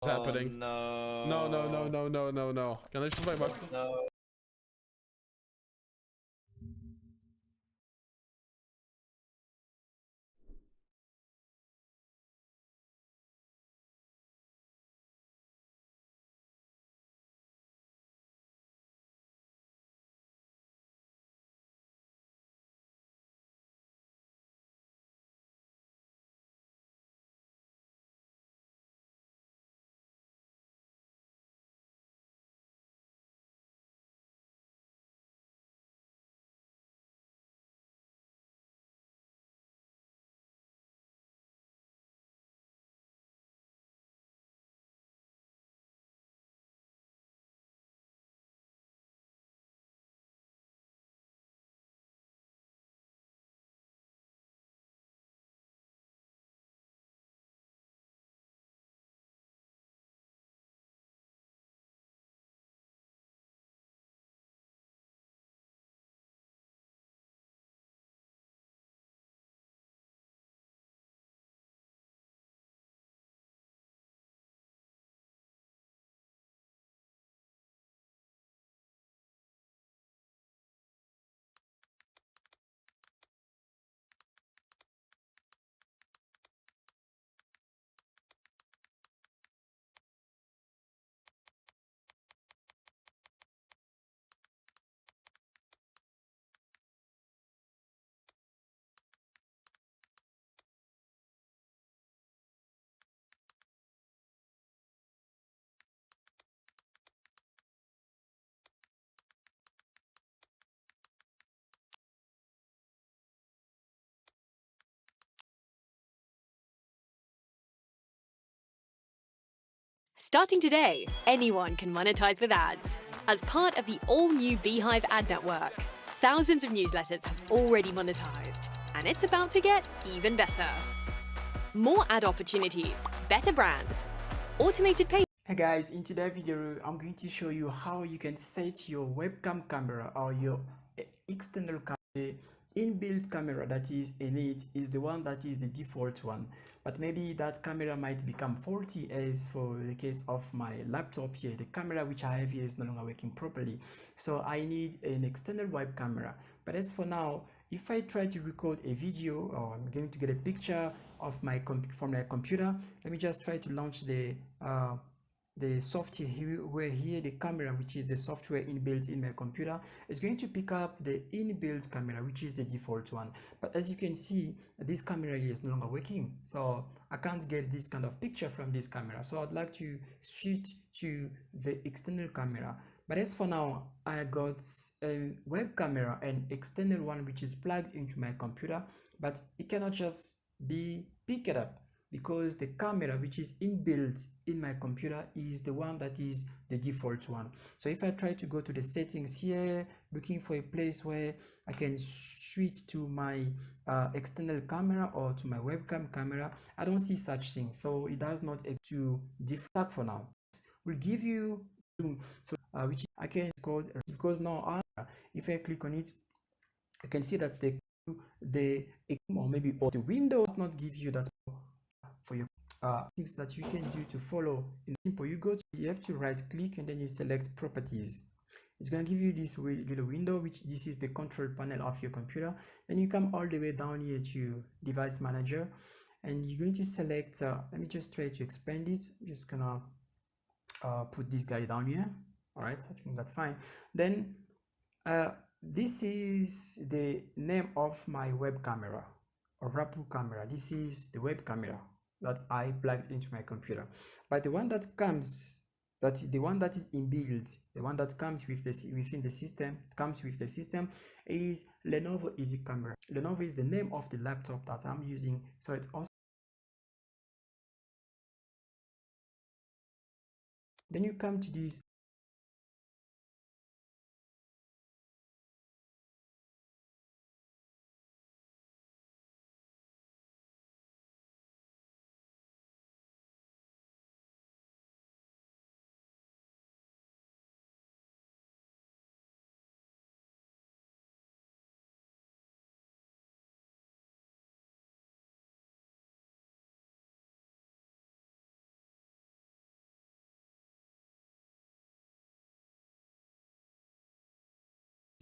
What's happening? No. No, no, no, no, no, no, no. Kan ich vorbei machen? No. Starting today, anyone can monetize with ads. As part of the all-new Beehive ad network, thousands of newsletters have already monetized, and it's about to get even better. More ad opportunities, better brands, automated pay. Hey guys, in today's video I'm going to show you how you can set your webcam camera or your external camera. The inbuilt camera that is in it is the one that is the default one, but maybe that camera might become faulty, as for the case of my laptop here. The camera which I have here is no longer working properly, so I need an external web camera. But as for now, if I try to record a video, or I'm going to get a picture of from my computer, let me just try to launch the software here, where here the camera, which is the software inbuilt in my computer, is going to pick up the inbuilt camera, which is the default one. But as you can see, this camera here is no longer working, so I can't get this kind of picture from this camera. So I'd like to switch to the external camera. But as for now, I got a web camera, an external one, which is plugged into my computer, but it cannot just be picked up, because the camera which is inbuilt in my computer is the one that is the default one. So if I try to go to the settings here, looking for a place where I can switch to my external camera or to my webcam camera, I don't see such thing. So it does not to default for now. Will give you so which I can code, because now if I click on it, you can see that the or maybe or the window does not give you that for your things that you can do to follow. In simple, you have to right click and then you select properties. It's going to give you this little window, which this is the control panel of your computer. Then you come all the way down here to device manager, and you're going to select let me just try to expand it. I'm just gonna put this guy down here. All right, I think that's fine. Then this is the name of my web camera, or Rapu camera. This is the web camera that I plugged into my computer. But the one that comes, the one that is inbuilt, the one that comes with within the system, is Lenovo Easy Camera. Lenovo is the name of the laptop that I'm using, so it's also. Then you come to this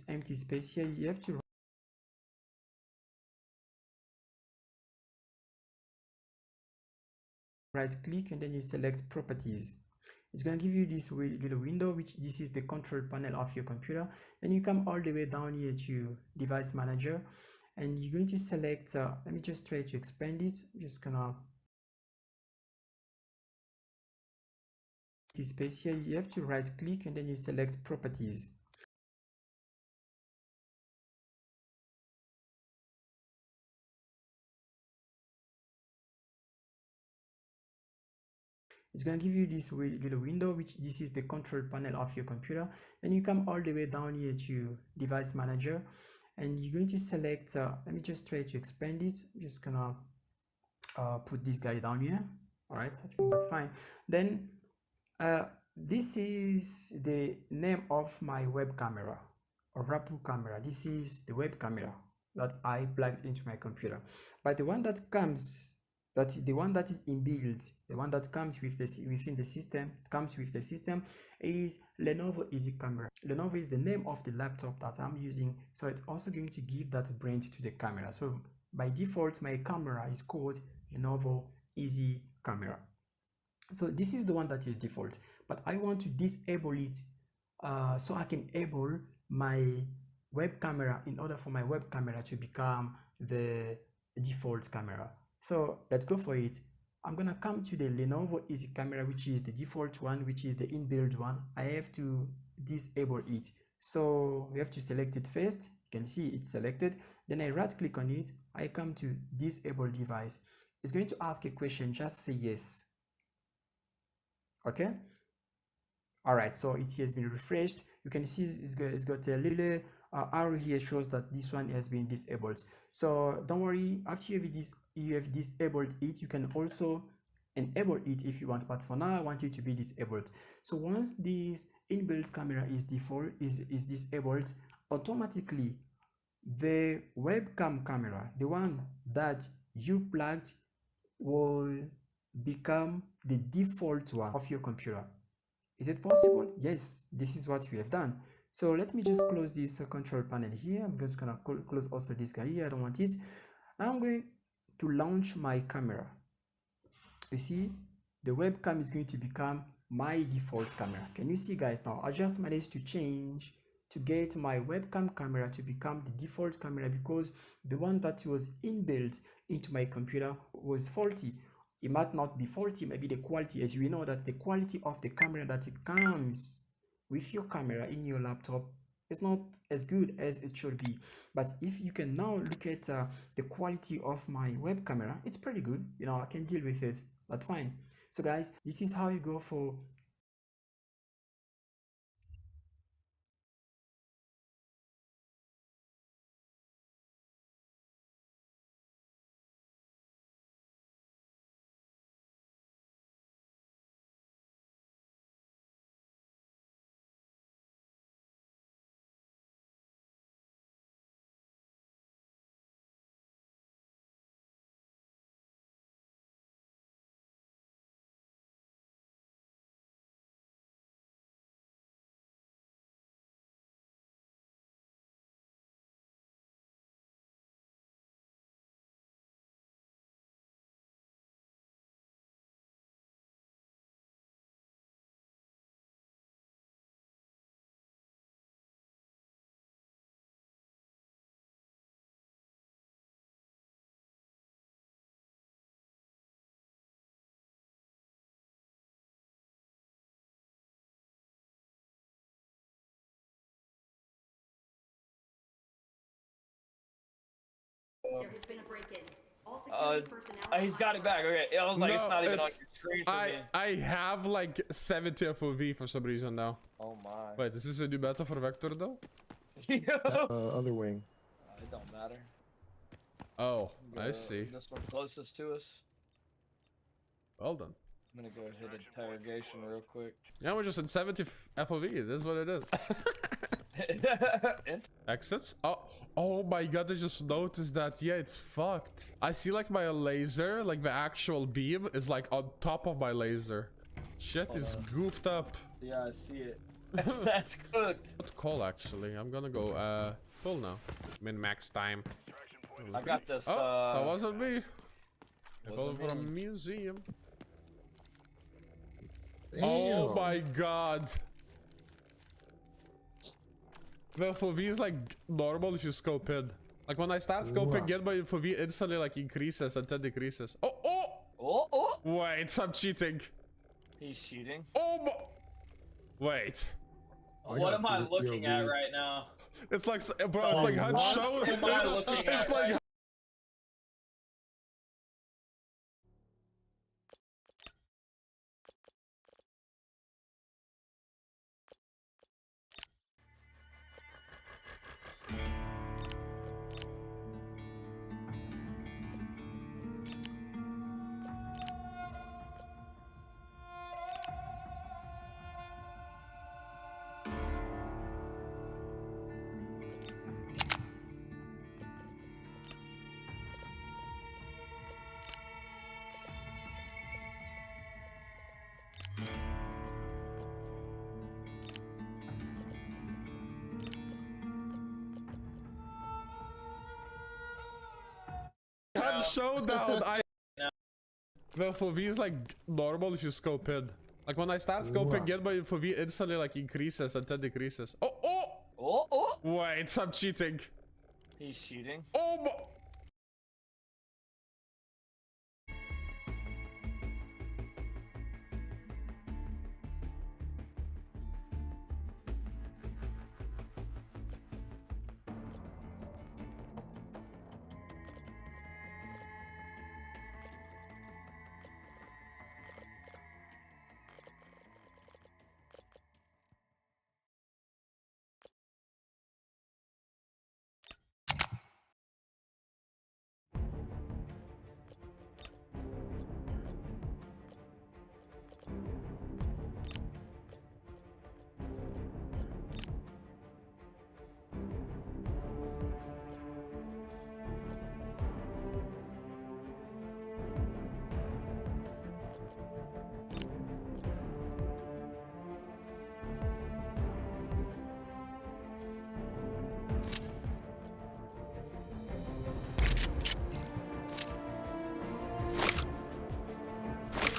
empty space here, you have to right click and then you select properties. It's going to give you this little window, which this is the control panel of your computer. Then you come all the way down here to device manager and you're going to select let me just try to expand it. I'm just gonna this space here, you have to right click and then you select properties. It's going to give you this little window, which this is the control panel of your computer. Then you come all the way down here to device manager and you're going to select let me just try to expand it. I'm just gonna put this guy down here. All right, I think that's fine. Then this is the name of my web camera or Rapu camera. This is the web camera that I plugged into my computer. But the one that comes, the one that is inbuilt, the one that comes with within the system, it comes with the system, is Lenovo Easy Camera. Lenovo is the name of the laptop that I'm using, so it's also going to give that brand to the camera. So by default, my camera is called Lenovo Easy Camera. So this is the one that is default, but I want to disable it so I can enable my web camera in order for my web camera to become the default camera. So let's go for it. I'm gonna come to the Lenovo Easy Camera, which is the default one, which is the inbuilt one. I have to disable it. So we have to select it first. You can see it's selected. Then I right click on it. I come to disable device. It's going to ask a question. Just say yes. Okay. All right, so it has been refreshed. You can see it's got a little arrow here, shows that this one has been disabled. So don't worry, after you have disabled it, you can also enable it if you want, but for now I want it to be disabled. So once this inbuilt camera is disabled, automatically the webcam camera, the one that you plugged, will become the default one of your computer. Is it possible? Yes, this is what we have done. So let me just close this control panel here. I'm just gonna close also this guy here. I don't want it. Now I'm going to launch my camera. You see, the webcam is going to become my default camera. Can you see, guys? Now I just managed to change to get my webcam camera to become the default camera because the one that was inbuilt into my computer was faulty. It might not be faulty, maybe the quality, as we know that the quality of the camera that it comes with your camera in your laptop is not as good as it should be. But if you can now look at the quality of my web camera, it's pretty good. You know, I can deal with it. That's fine. So guys, this is how you go for There has been a break-in. All security personnel. He's got it back. Okay, I was like, No, it's not even on your screen for me. I have like 70 FOV for some reason now. Oh my. Wait, is this a new beta for Vector though? Other wing. It don't matter. Oh, I Go see. This one closest to us. Well done. I'm gonna go hit interrogation real quick. Yeah, we're just at 70 FOV. This is what it is. Exits? Oh my god, I just noticed that. Yeah, it's fucked. I see like my laser, like the actual beam is like on top of my laser. Shit is goofed up. Yeah, I see it. That's cooked. What call actually? I'm gonna go full now. Min max time. I got this. Oh, that wasn't me. I call Wasn't for a me. museum. Damn. Oh my god. Well, for V is like normal if you scope in. Like when I start scoping in, my for V instantly like increases and then decreases. Oh, oh! Oh. Wait, I'm cheating. He's cheating. Oh my... Wait. What am I looking at right now? It's like, bro, it's like HUD show. What am I looking at It's like right HUD showdown. Well, for V is like normal if you scope in. Like when I start scoping in, my for V instantly like increases and then decreases. Oh, oh! Oh. Wait, I'm cheating. He's cheating. Oh my...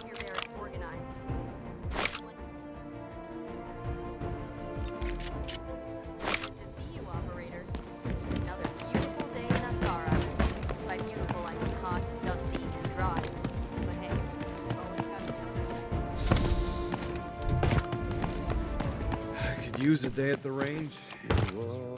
You're very organized. Good to see you, operators. Another beautiful day in Asara. By beautiful, I mean hot, dusty, and dry. But hey, always have a Could use a day at the range. Whoa.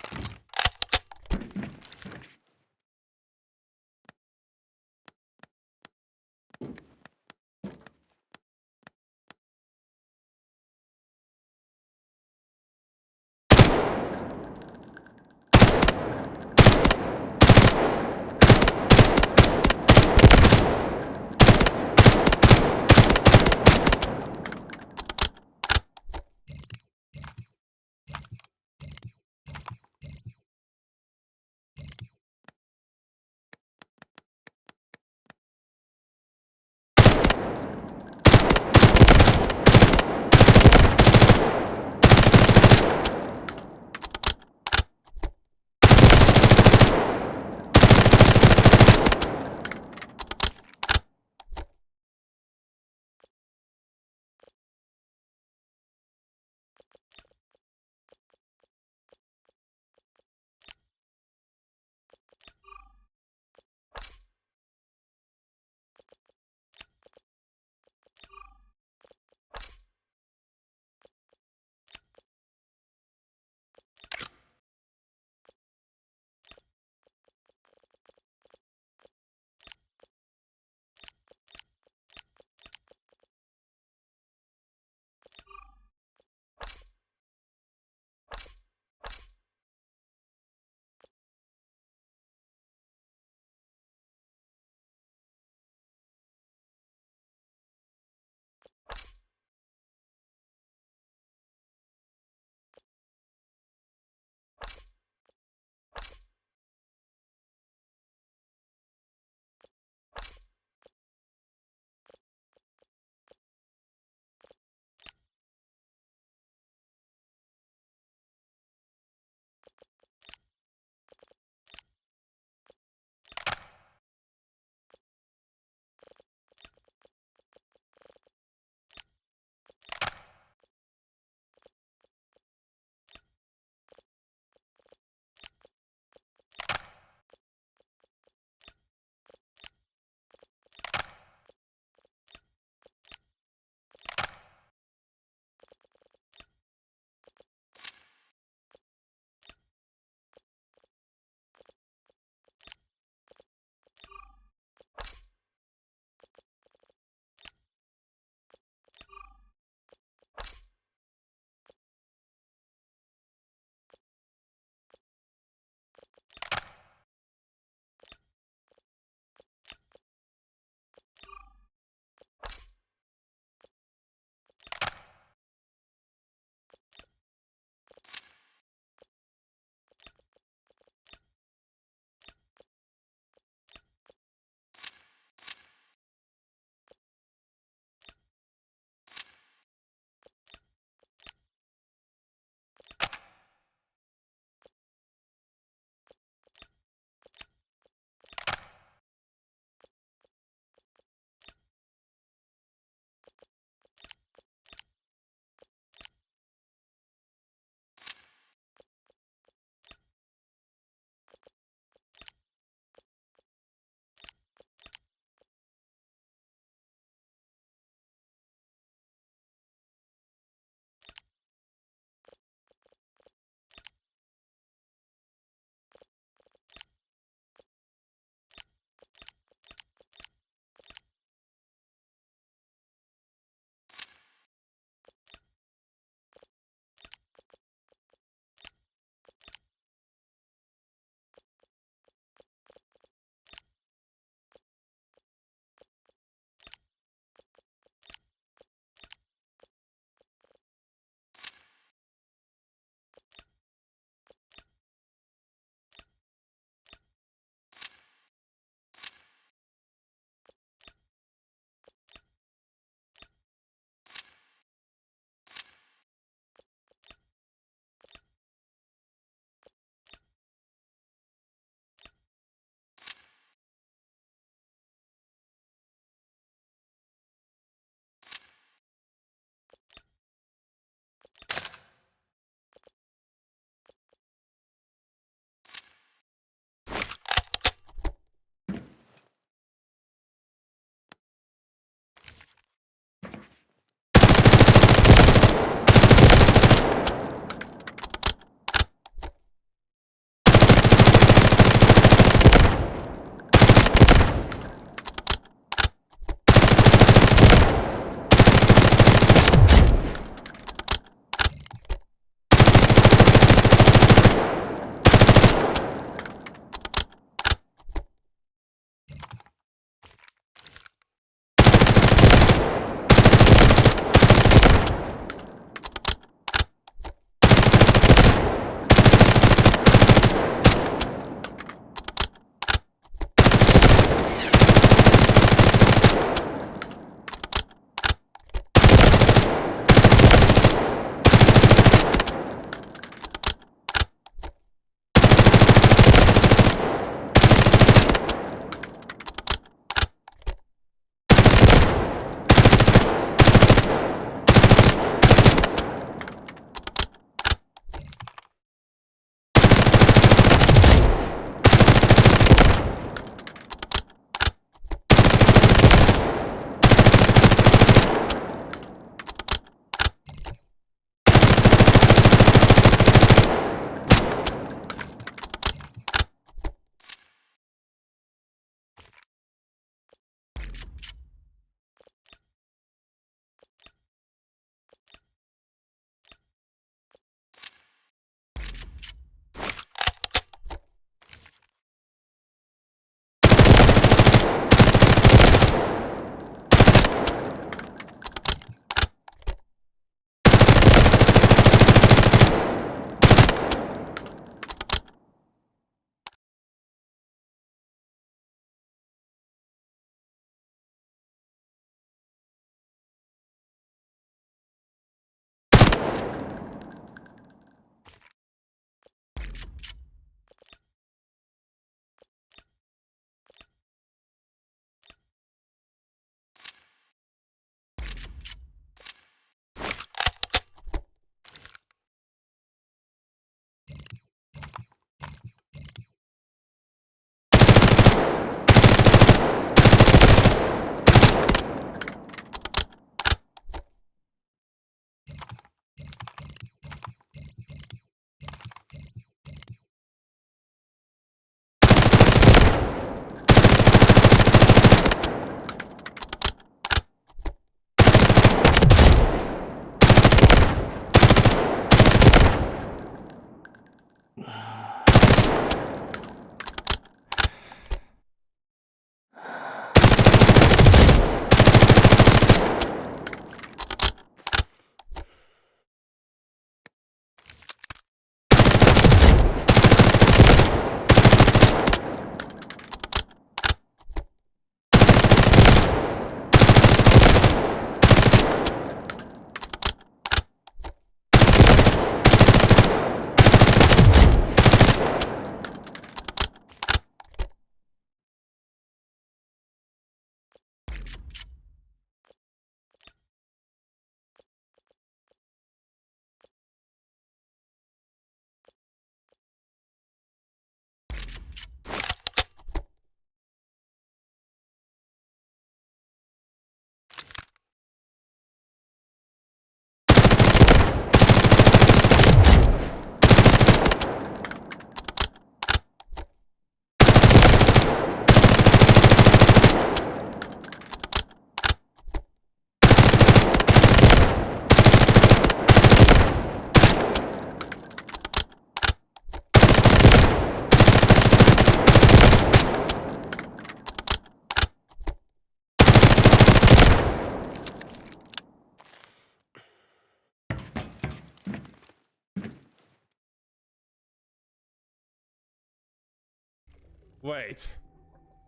Wait.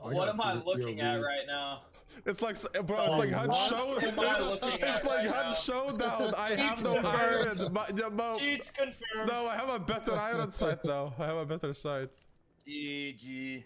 What am I looking at right now? It's like, bro, it's like HUD show. It's like HUD showdown. I have no iron. Cheats confirmed. No, I have a better iron sight now. I have a better sight. GG.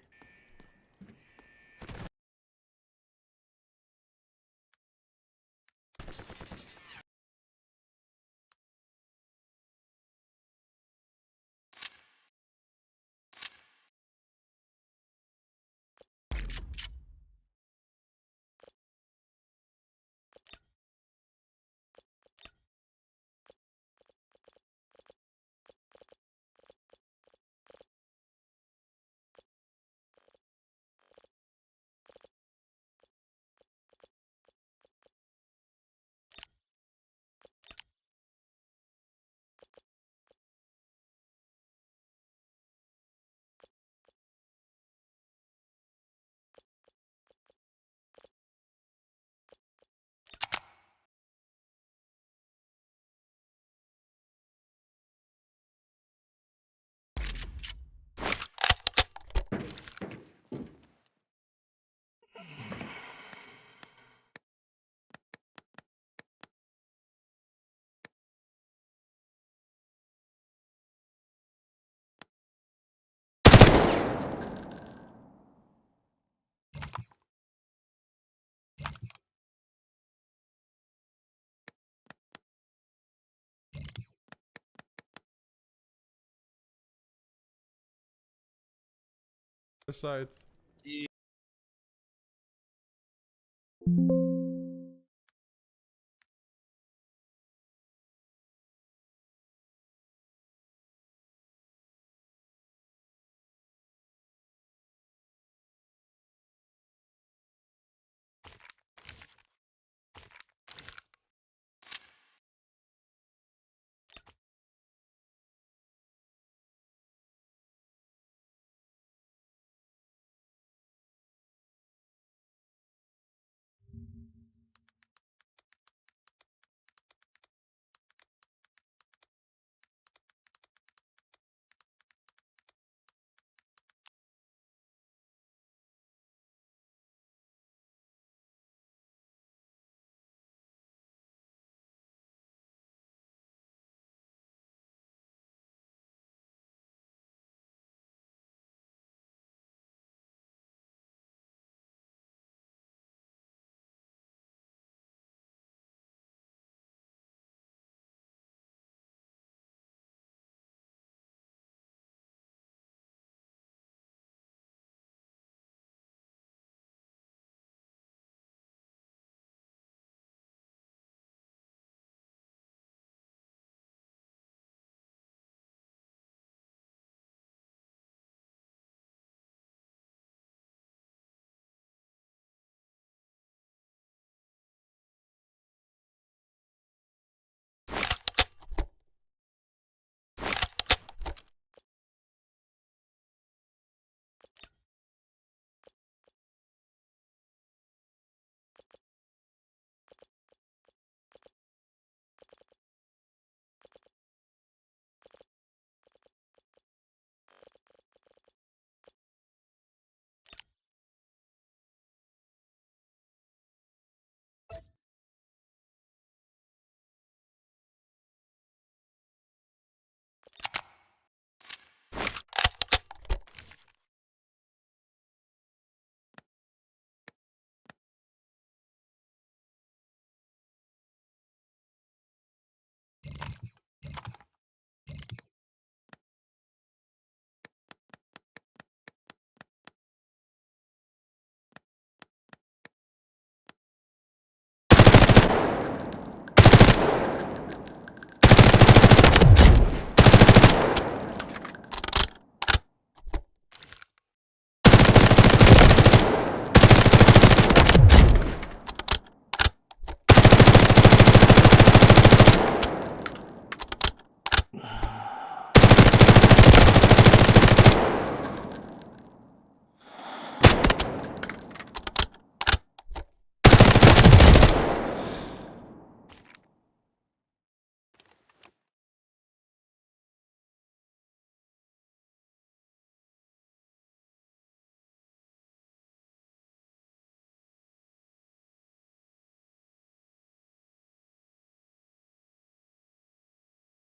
Sight.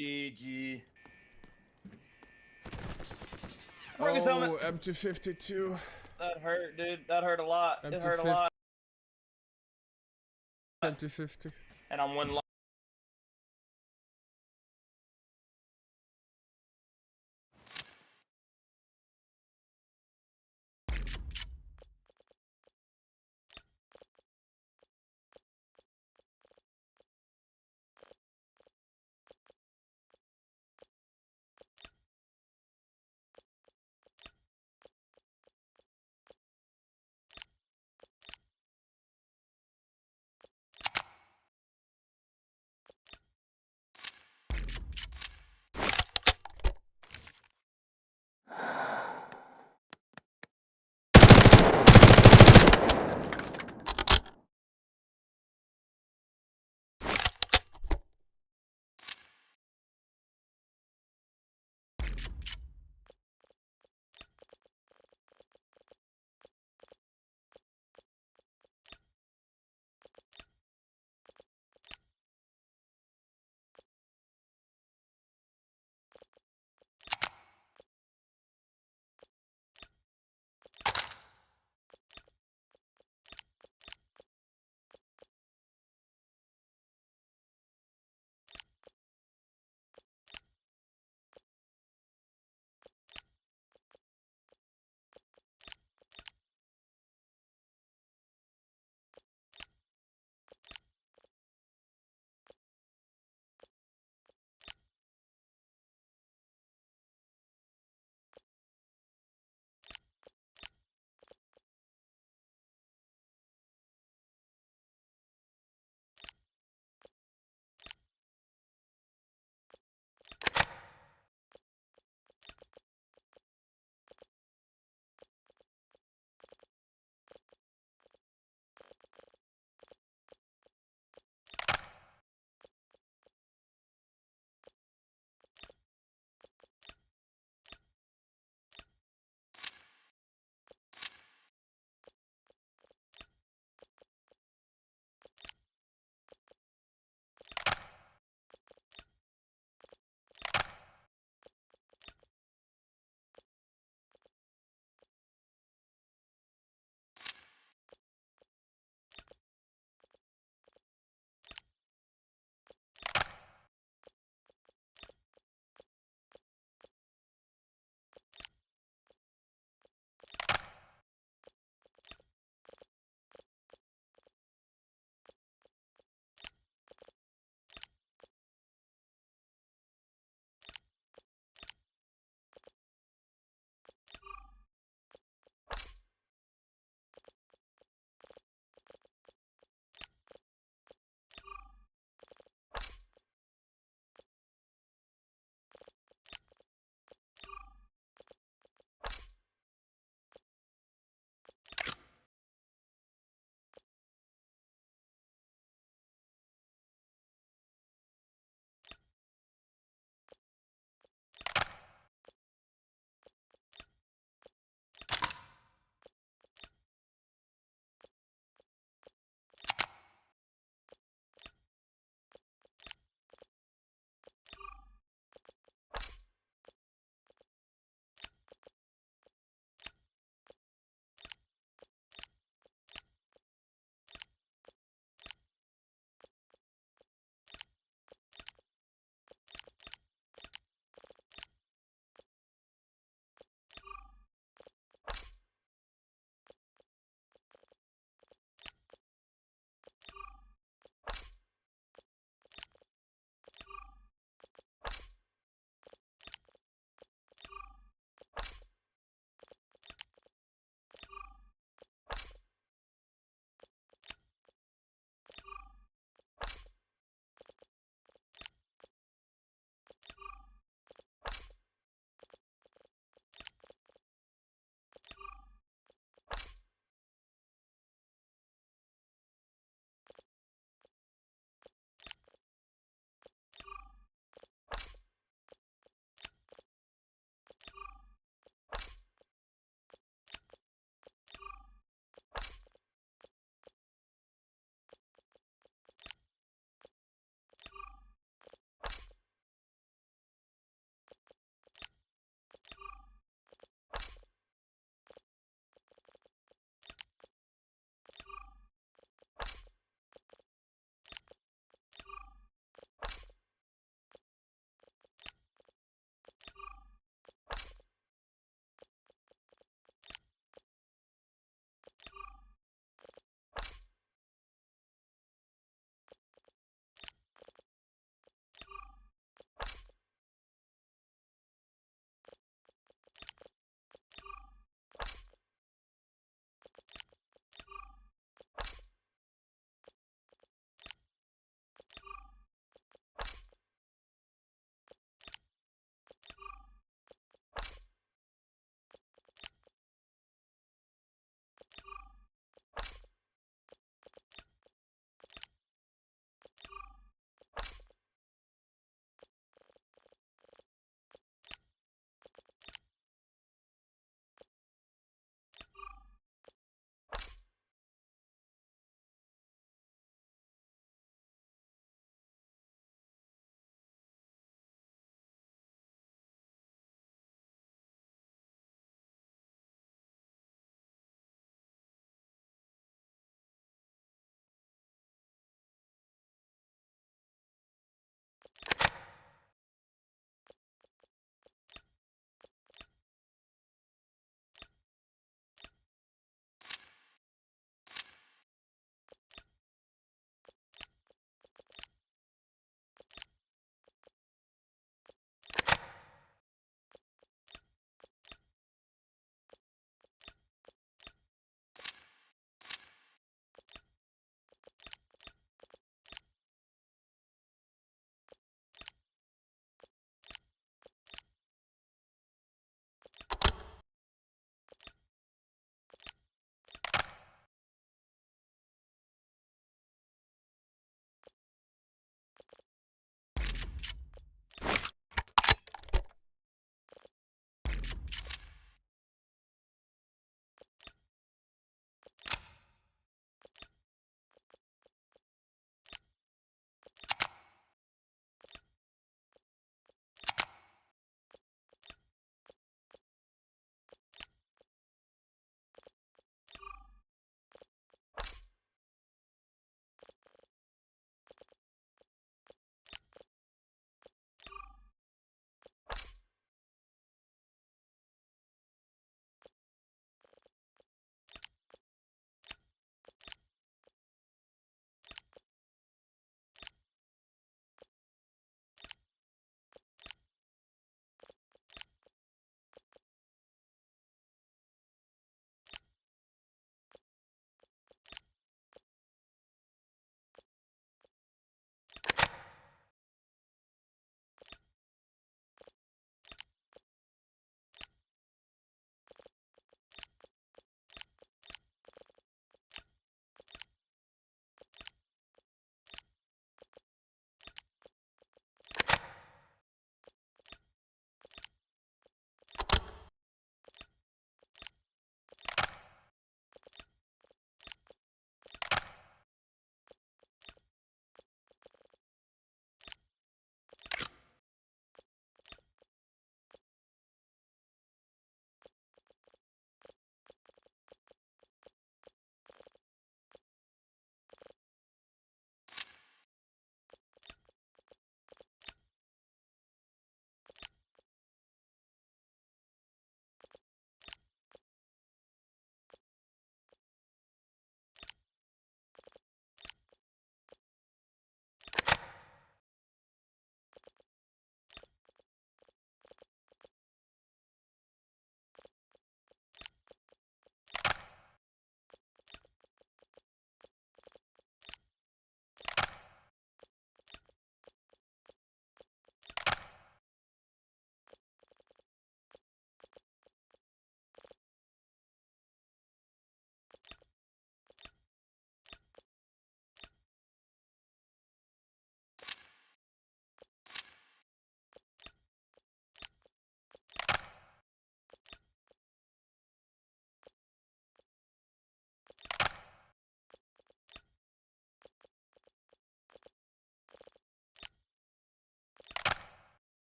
GG. Oh, Marcus helmet. MT52. That hurt, dude. That hurt a lot. It hurt a MT50. lot. MT50. And I'm one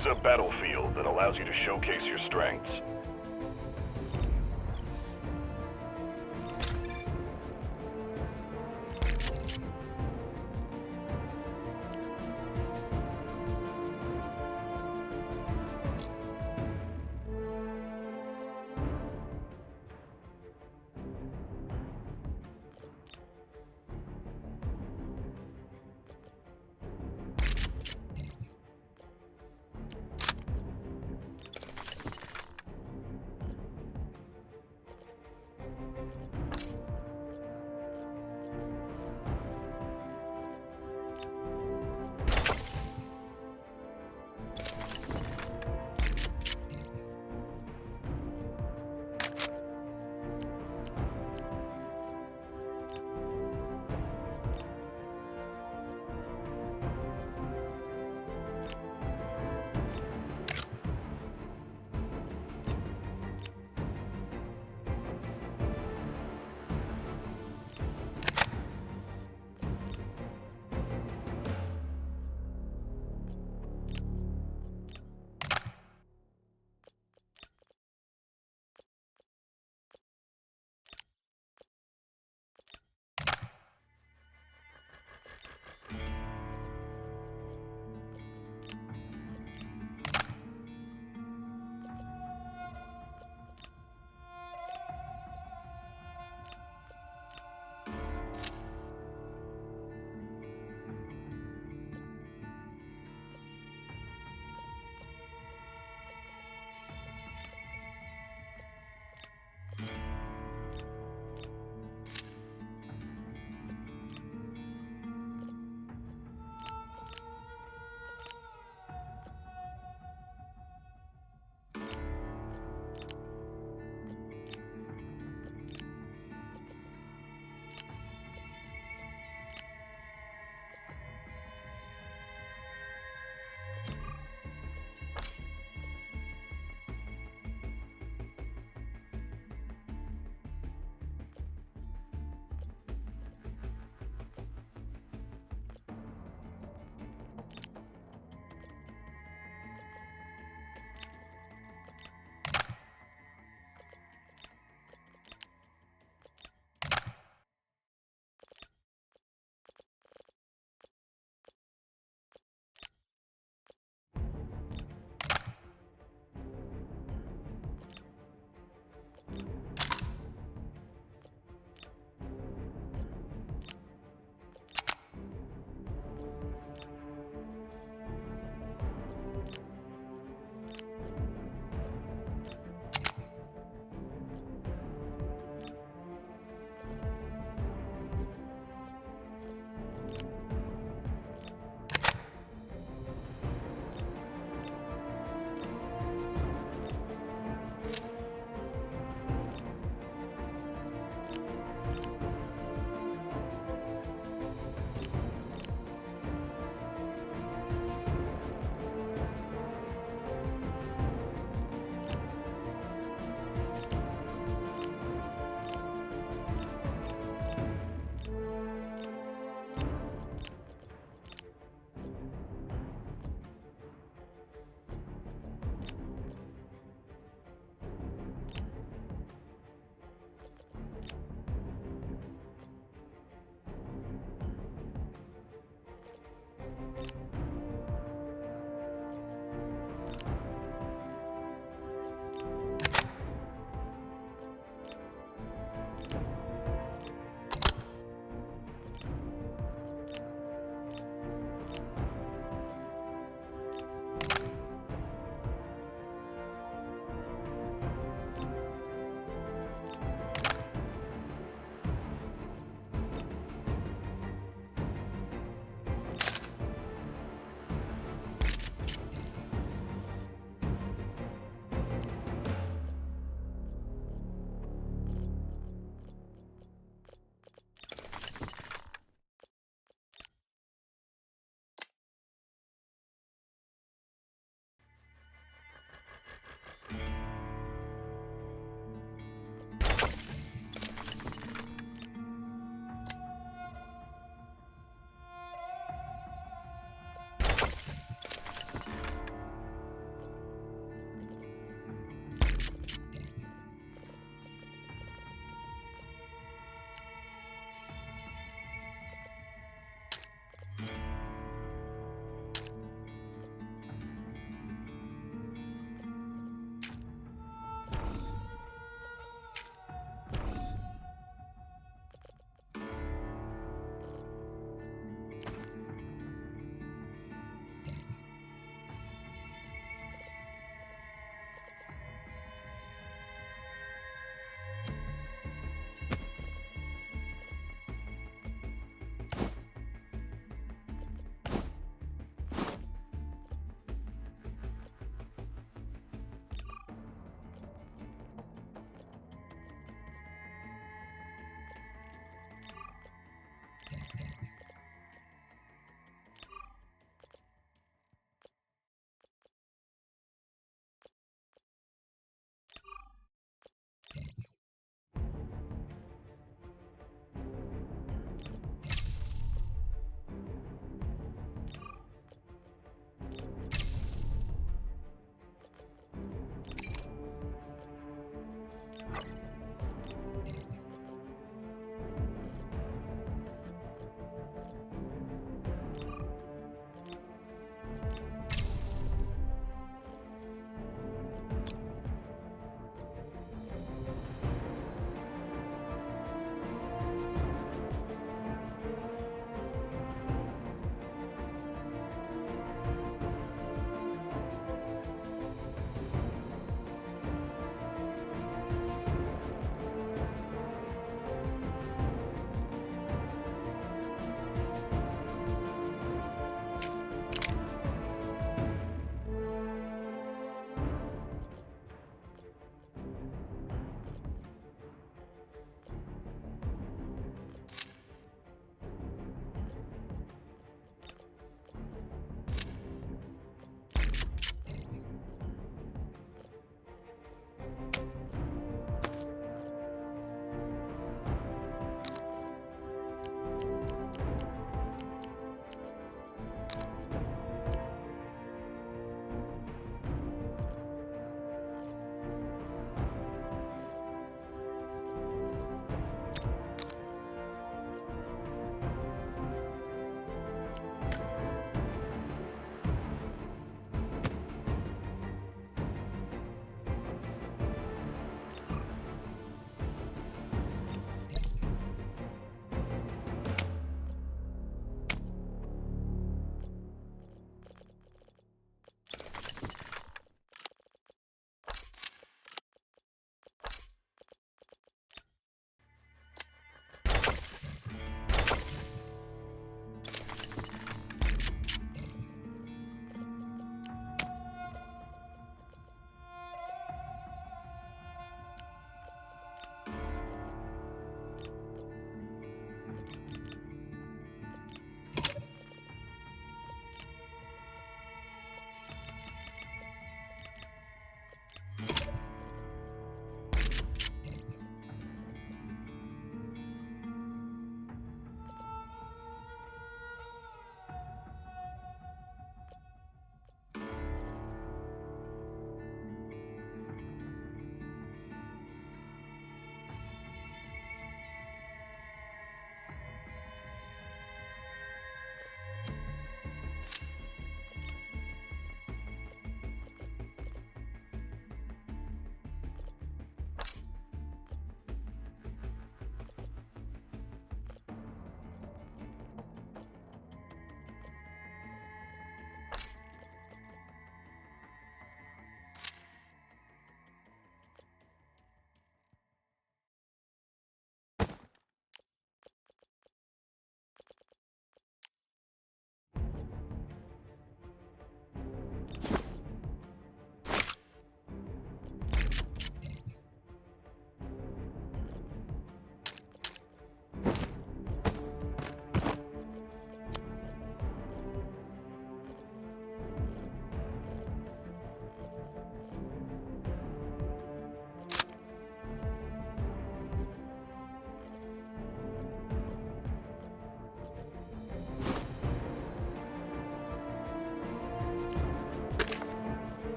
is a battlefield that allows you to showcase your strengths.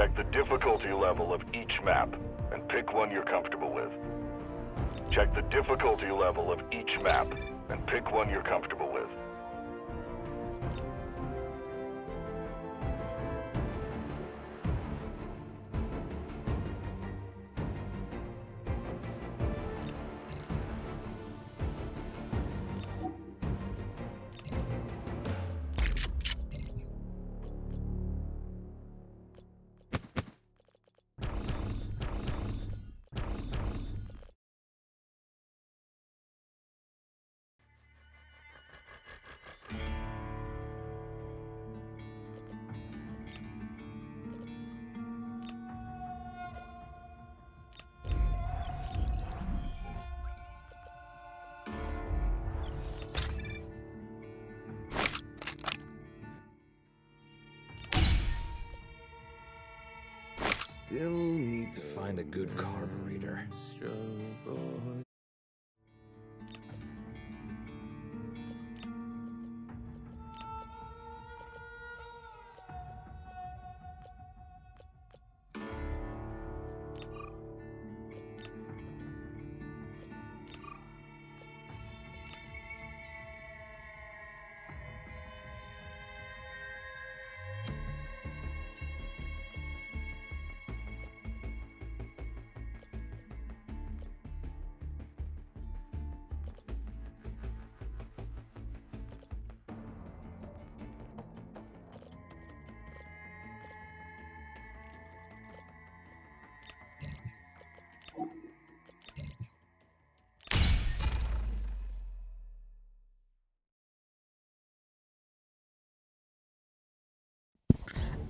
Check the difficulty level of each map, and pick one you're comfortable with. Check the difficulty level of each map, and pick one you're comfortable with. Still need to find a good carburetor.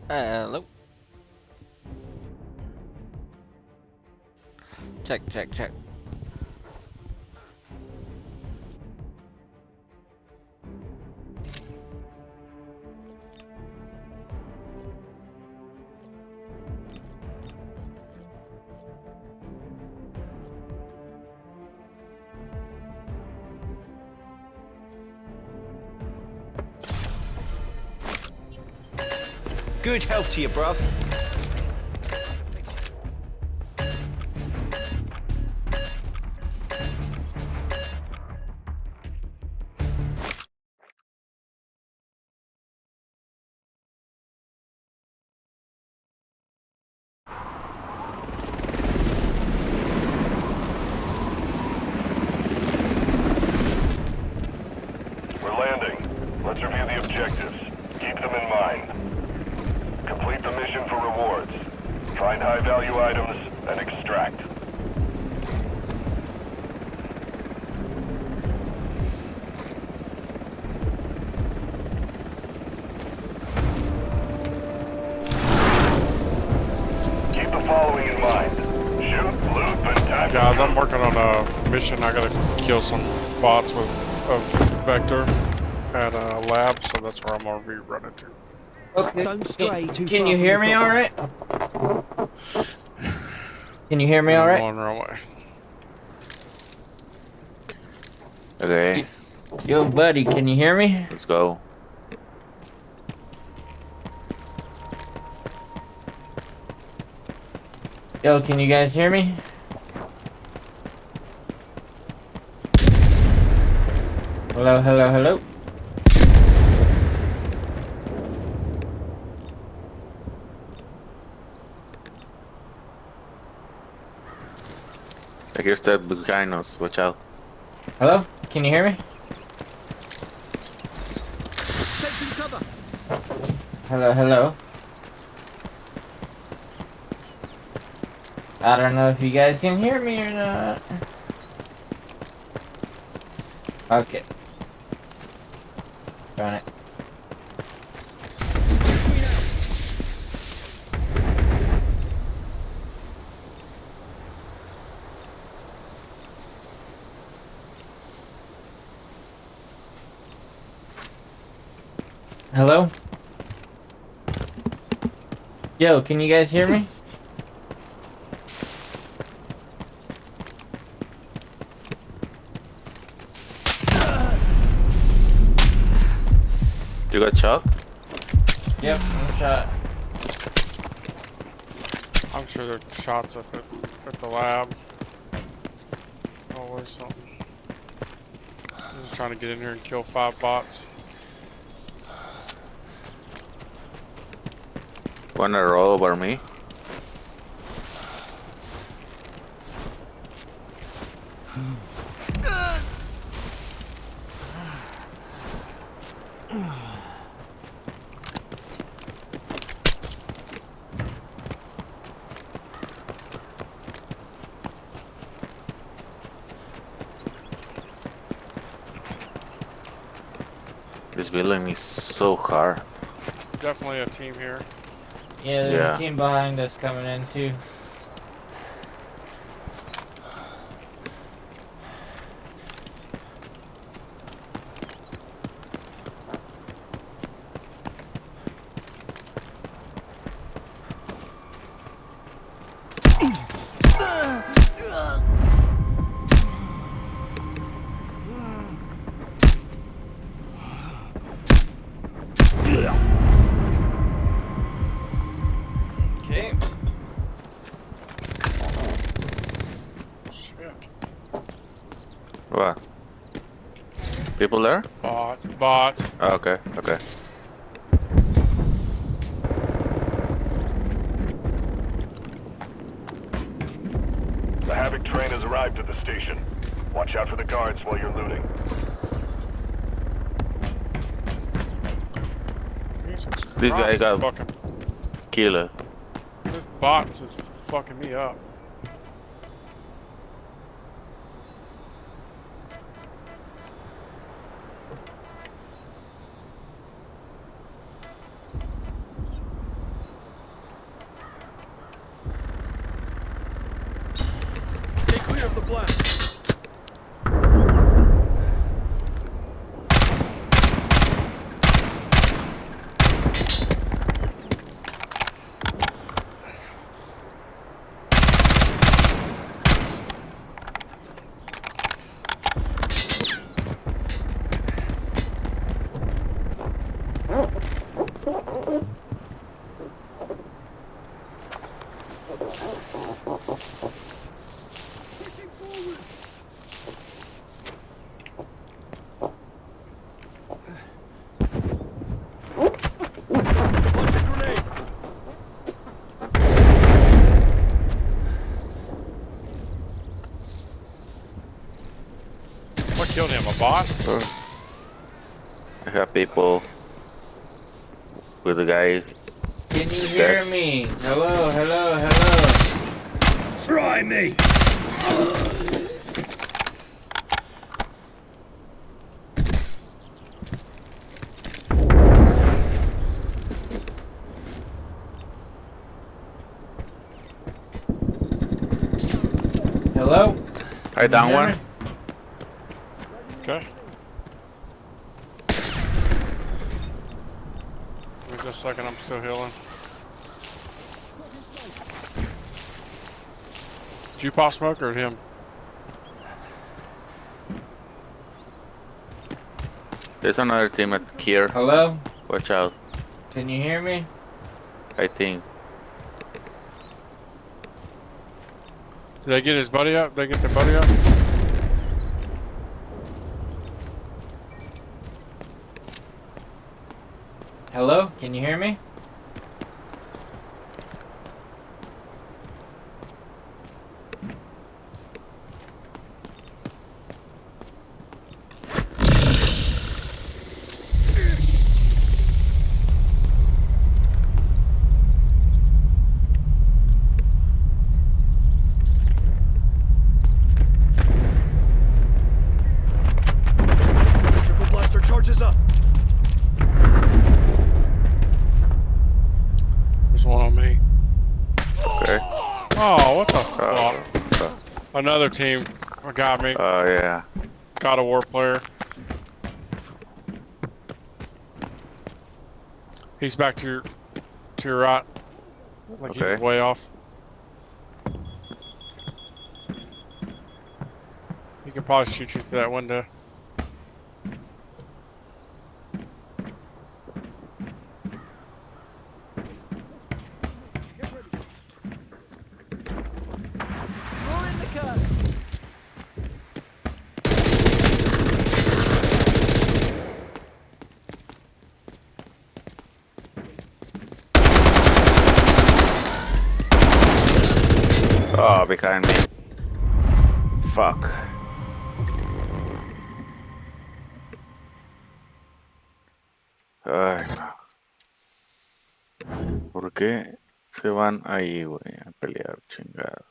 Hello. Check, check, check. Good health to you, bruv. We're landing. Let's review the objectives. Keep them in mind. Complete the mission for rewards. Find high-value items and extract. Keep the following in mind. Shoot, loot, fantastic. Guys, I'm working on a mission. I gotta kill some bots with a vector at a lab, so that's where I'm gonna be running to. Okay. Don't stray too Can far you from hear the me dock. alright? Can you hear me I'm alright? on our way. Okay, Yo, buddy, can you hear me? let's go. Yo, can you guys hear me? Hello, hello, hello. I hear that behind us. Watch out. Hello? Can you hear me? Take some cover. Hello, hello. I don't know if you guys can hear me or not. Okay. Darn it. Hello? Yo, can you guys hear me? You got shot? Yep, I'm shot. sure there are shots up at the lab. Always something. I'm just trying to get in here and kill 5 bots. Wanna roll over me? This building is so hard. Definitely a team here. Yeah, there's a team behind us coming in too. Okay. Shit. What? People there? Bots. Oh, okay, okay. The Havoc train has arrived at the station. Watch out for the guards while you're looting. This guy got fucking killed. This bots is fucking me up. Stay clear of the blast. Launch a grenade. What killed him? A bot? I have people with the guy. Can you hear me? Hello, hello, hello. Try me. Hello? I down one. Okay. Give me just a second, I'm still healing. Did you pop smoke or him? There's another team at here. Hello? Watch out. Can you hear me? I think. Did they get his buddy up? Did they get their buddy up? Hello? Can you hear me? Triple blaster charges up. There's one on me. Okay. Oh, what the fuck? Another team got me. Oh yeah. Got a war player. He's back to your right. Like Okay. he's way off. He could probably shoot you through that window. Oh, behind me. Fuck. Ay, no. ¿Por qué se van ahí, güey, a pelear, chingado?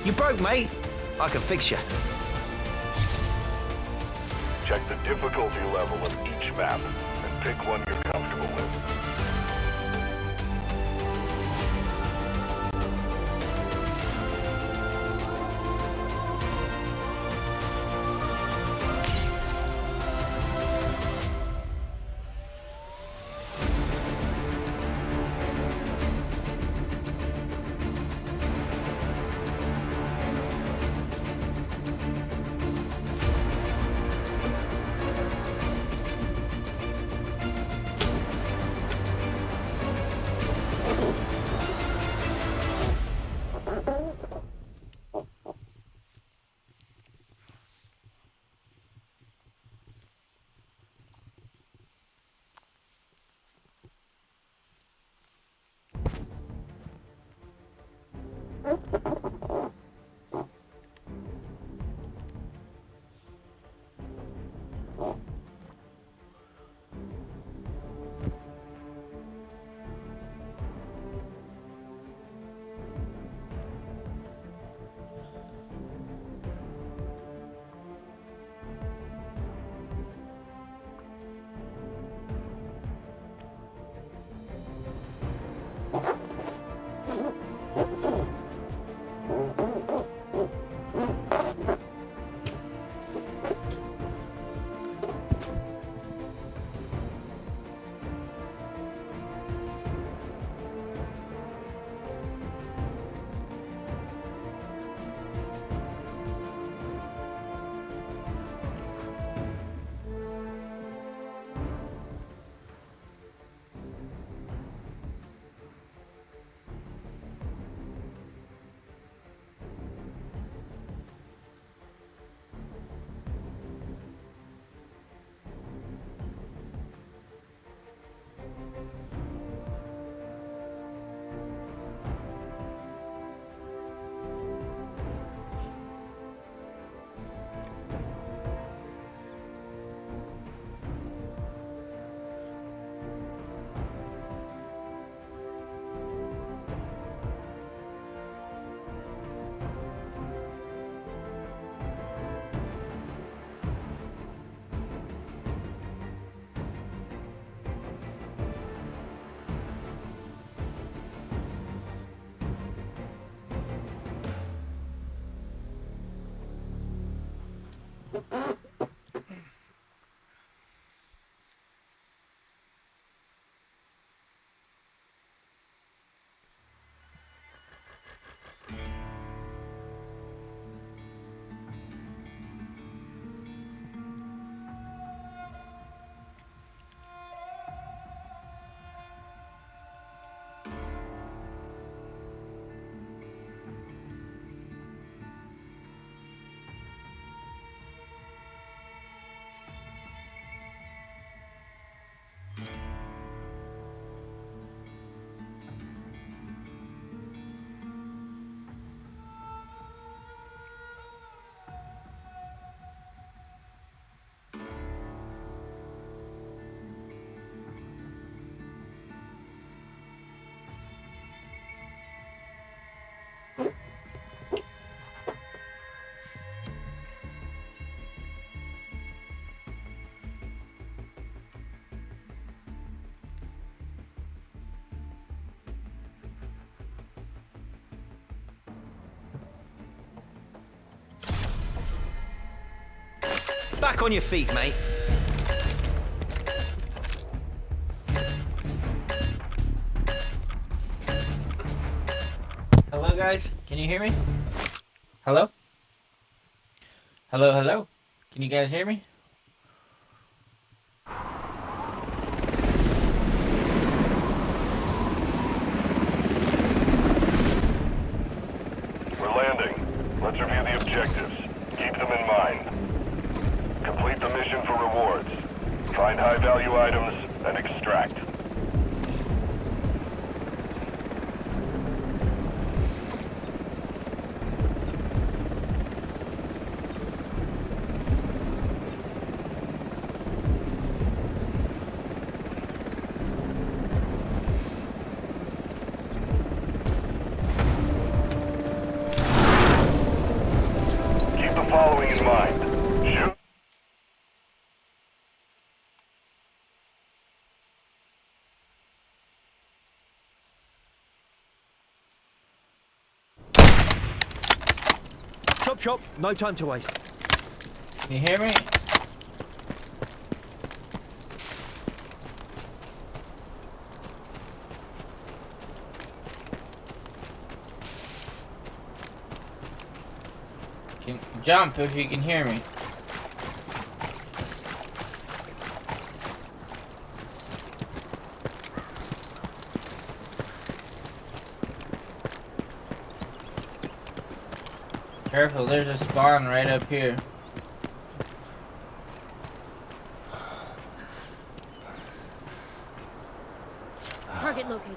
You broke, mate. I can fix you. Check the difficulty level of each map and pick one you're comfortable with. Back on your feet, mate. Hello, guys. Can you hear me? Hello? Hello, hello? Can you guys hear me? We're landing. Let's review the objectives. Keep them in mind. Complete the mission for rewards. Find high-value items and extract. Keep the following in mind. Shoot. Chop, chop. No time to waste. Can you hear me? Jump if you can hear me. Careful, there's a spawn right up here. Target located.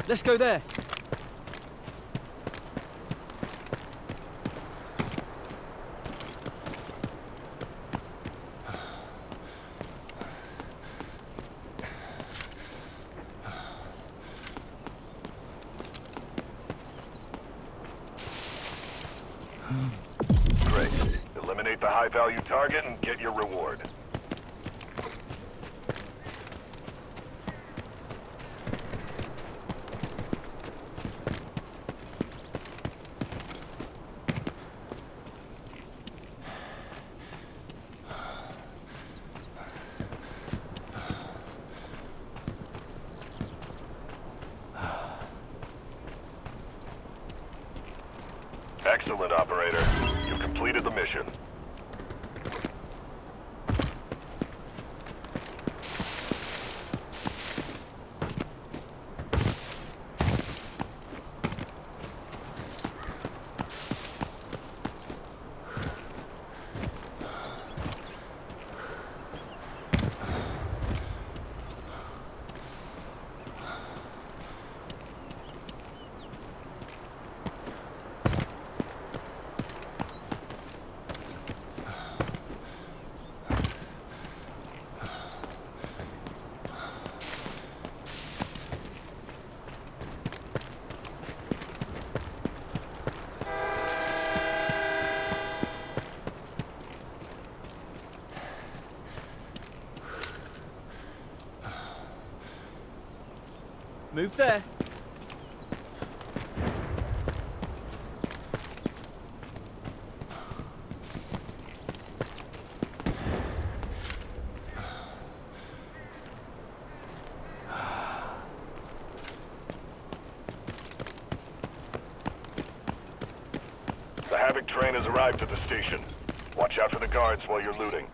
Let's go there. Great. Eliminate the high-value target and get your reward. Excellent, operator. You completed the mission. Move there. The Havoc train has arrived at the station. Watch out for the guards while you're looting.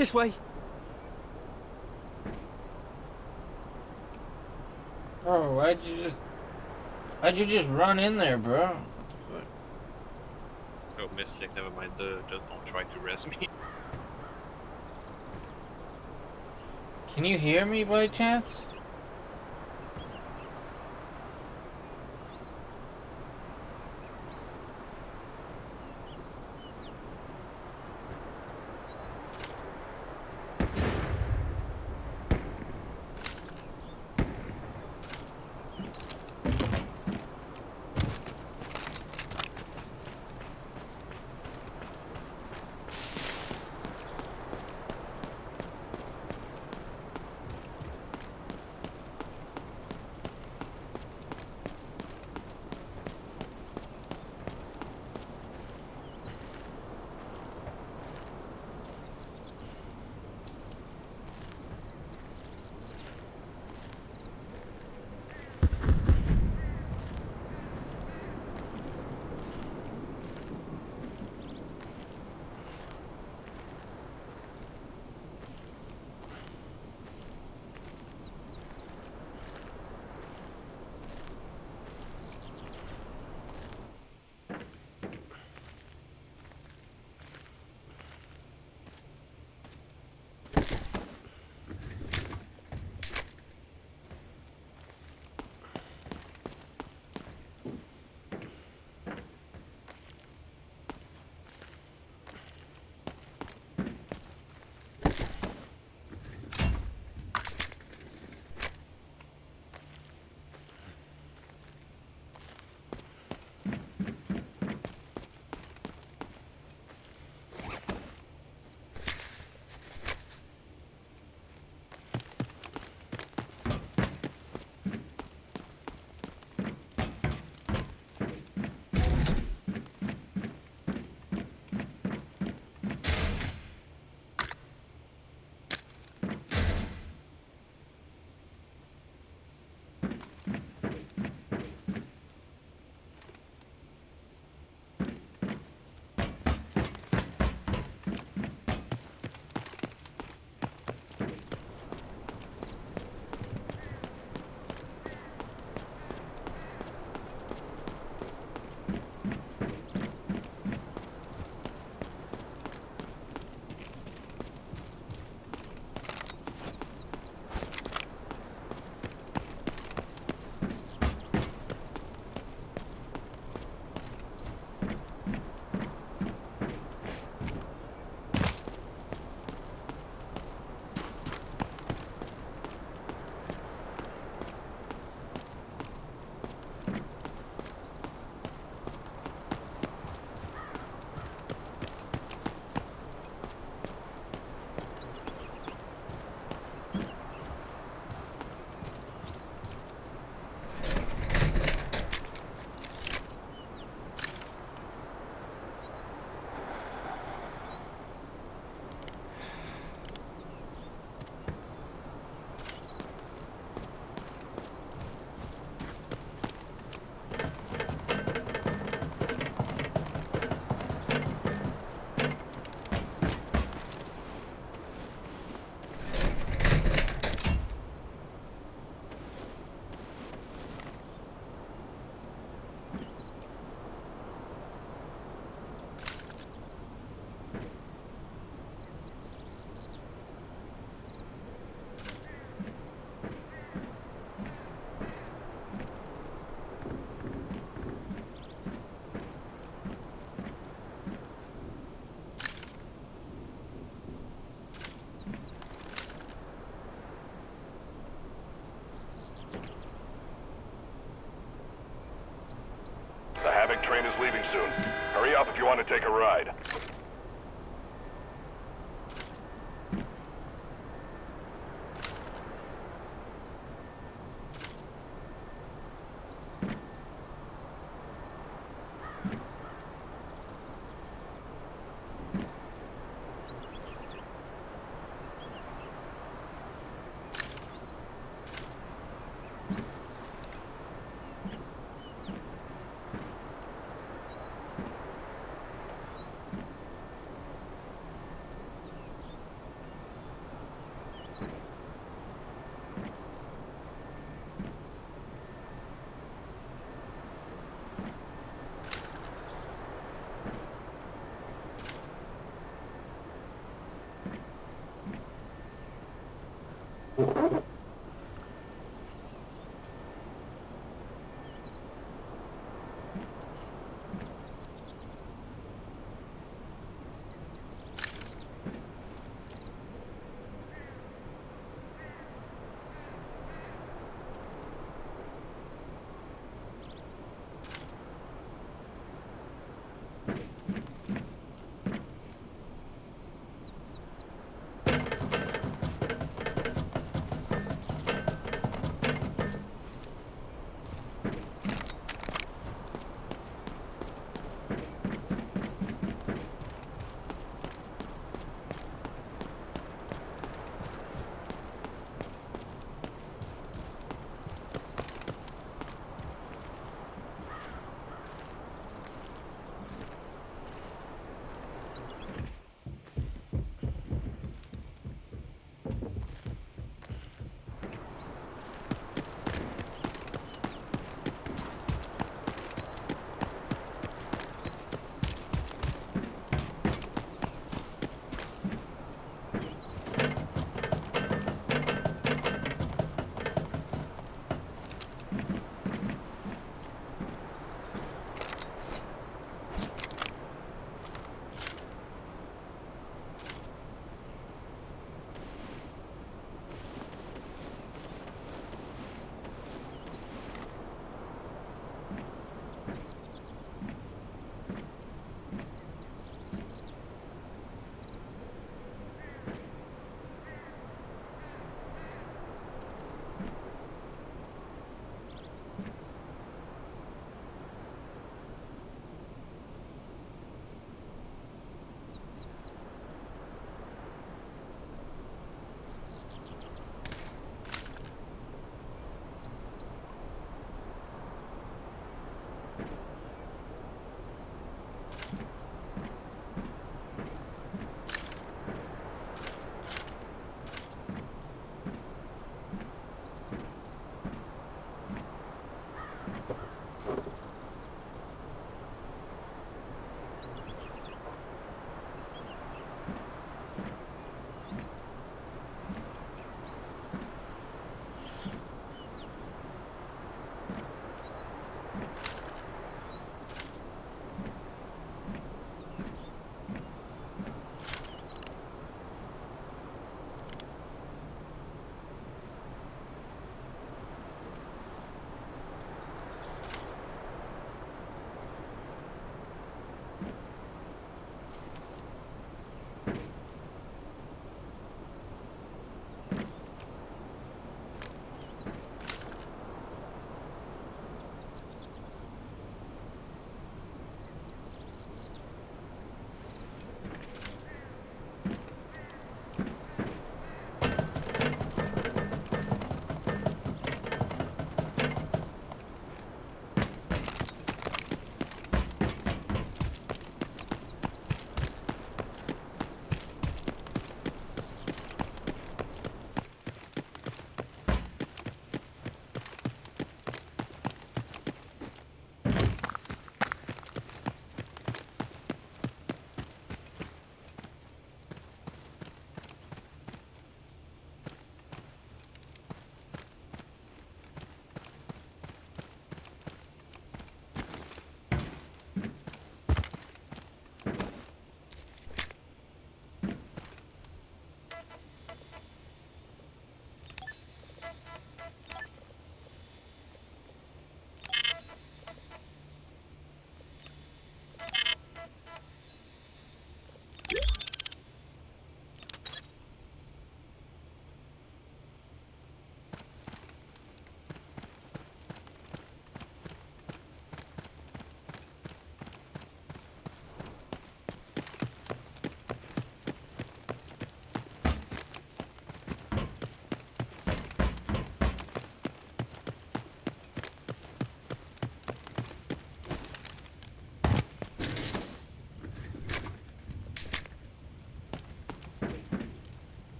This way. Bro, why'd you just run in there, bro? Oh, Mystic, never mind. Just don't try to res me. Can you hear me by chance?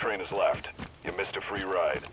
train has left. You missed a free ride.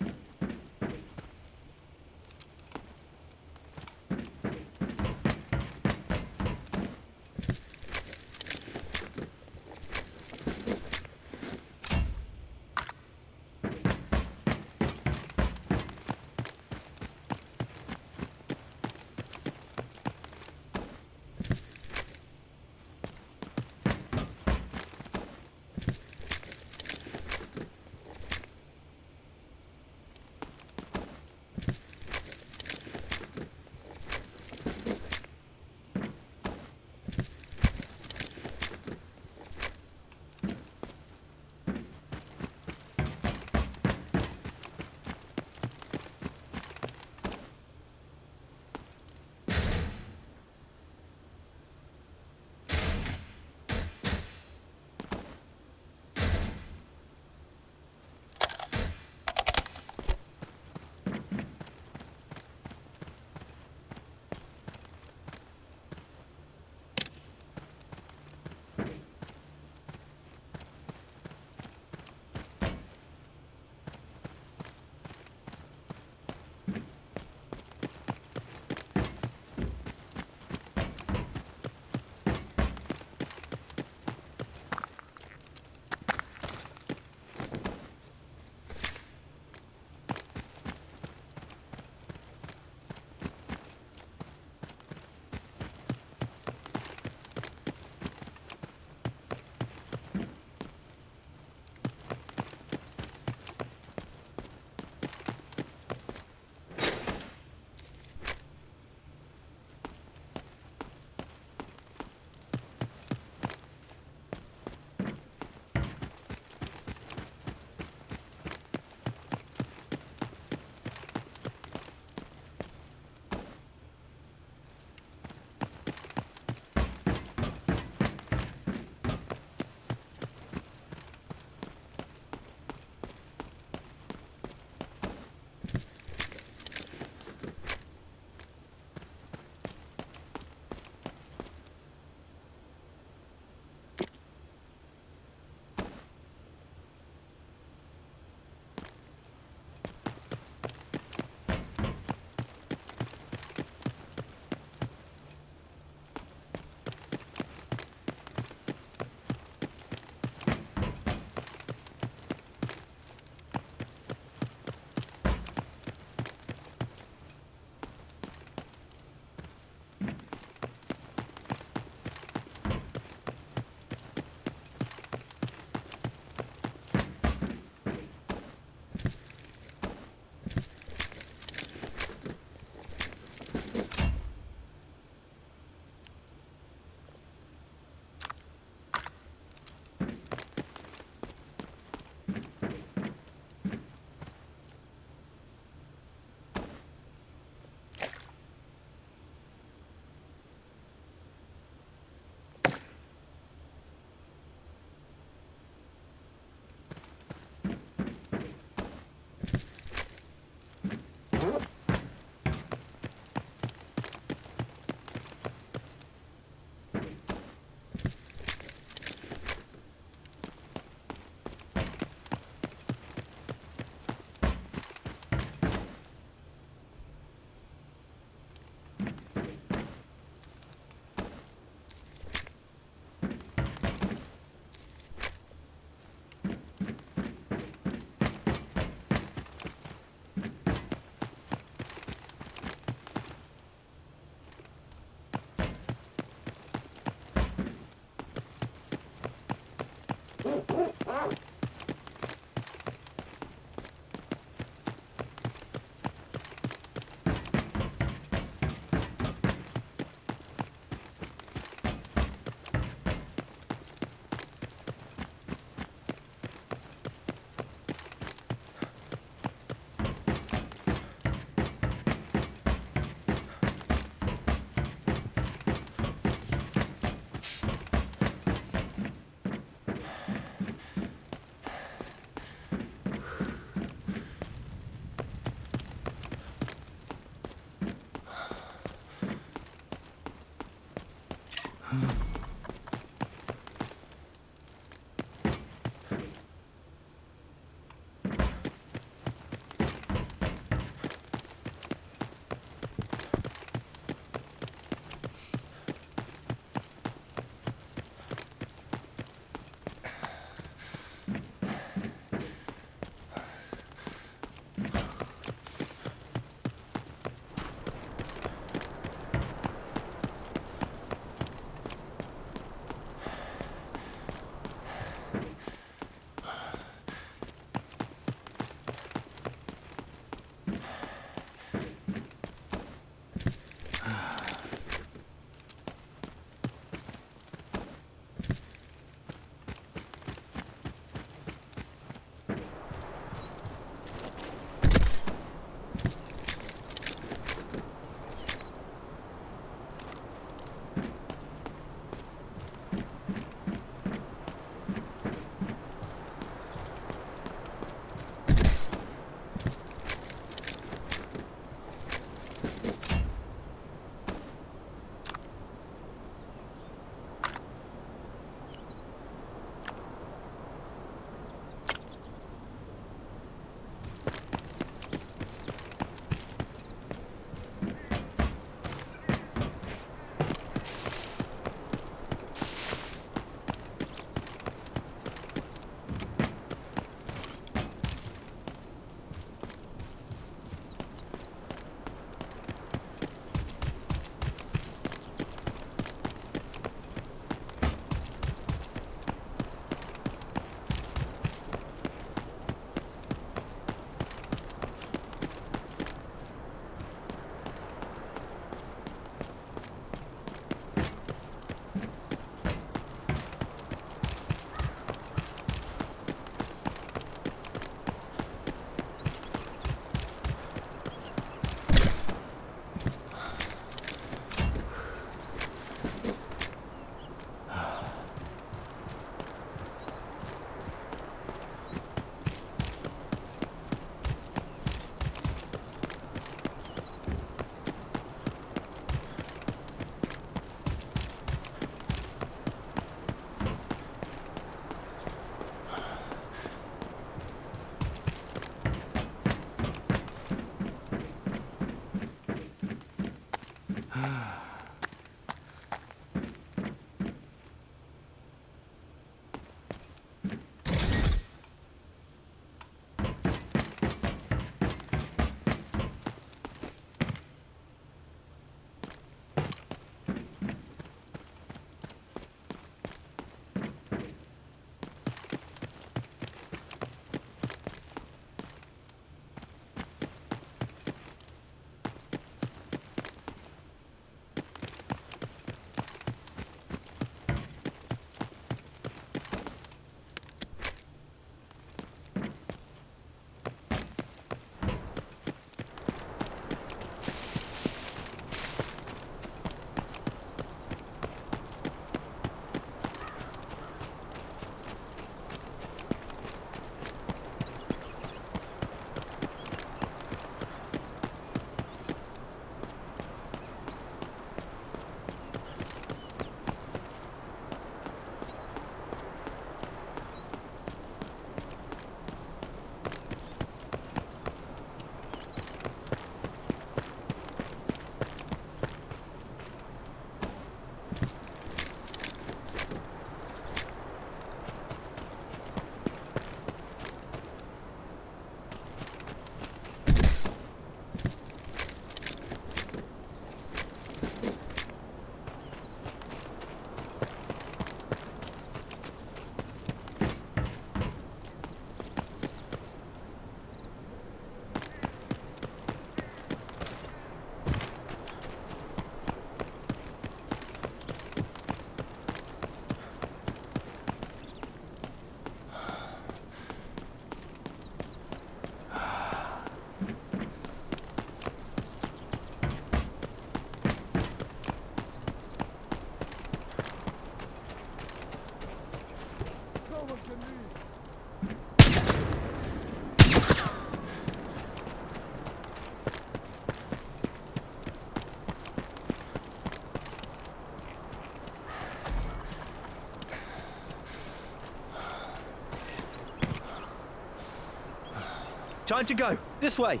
Time to go. This way.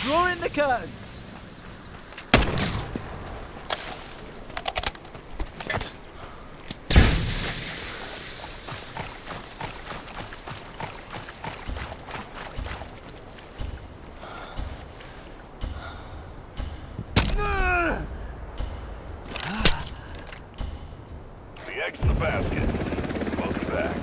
Draw in the curtains. The egg's in the basket. Welcome back.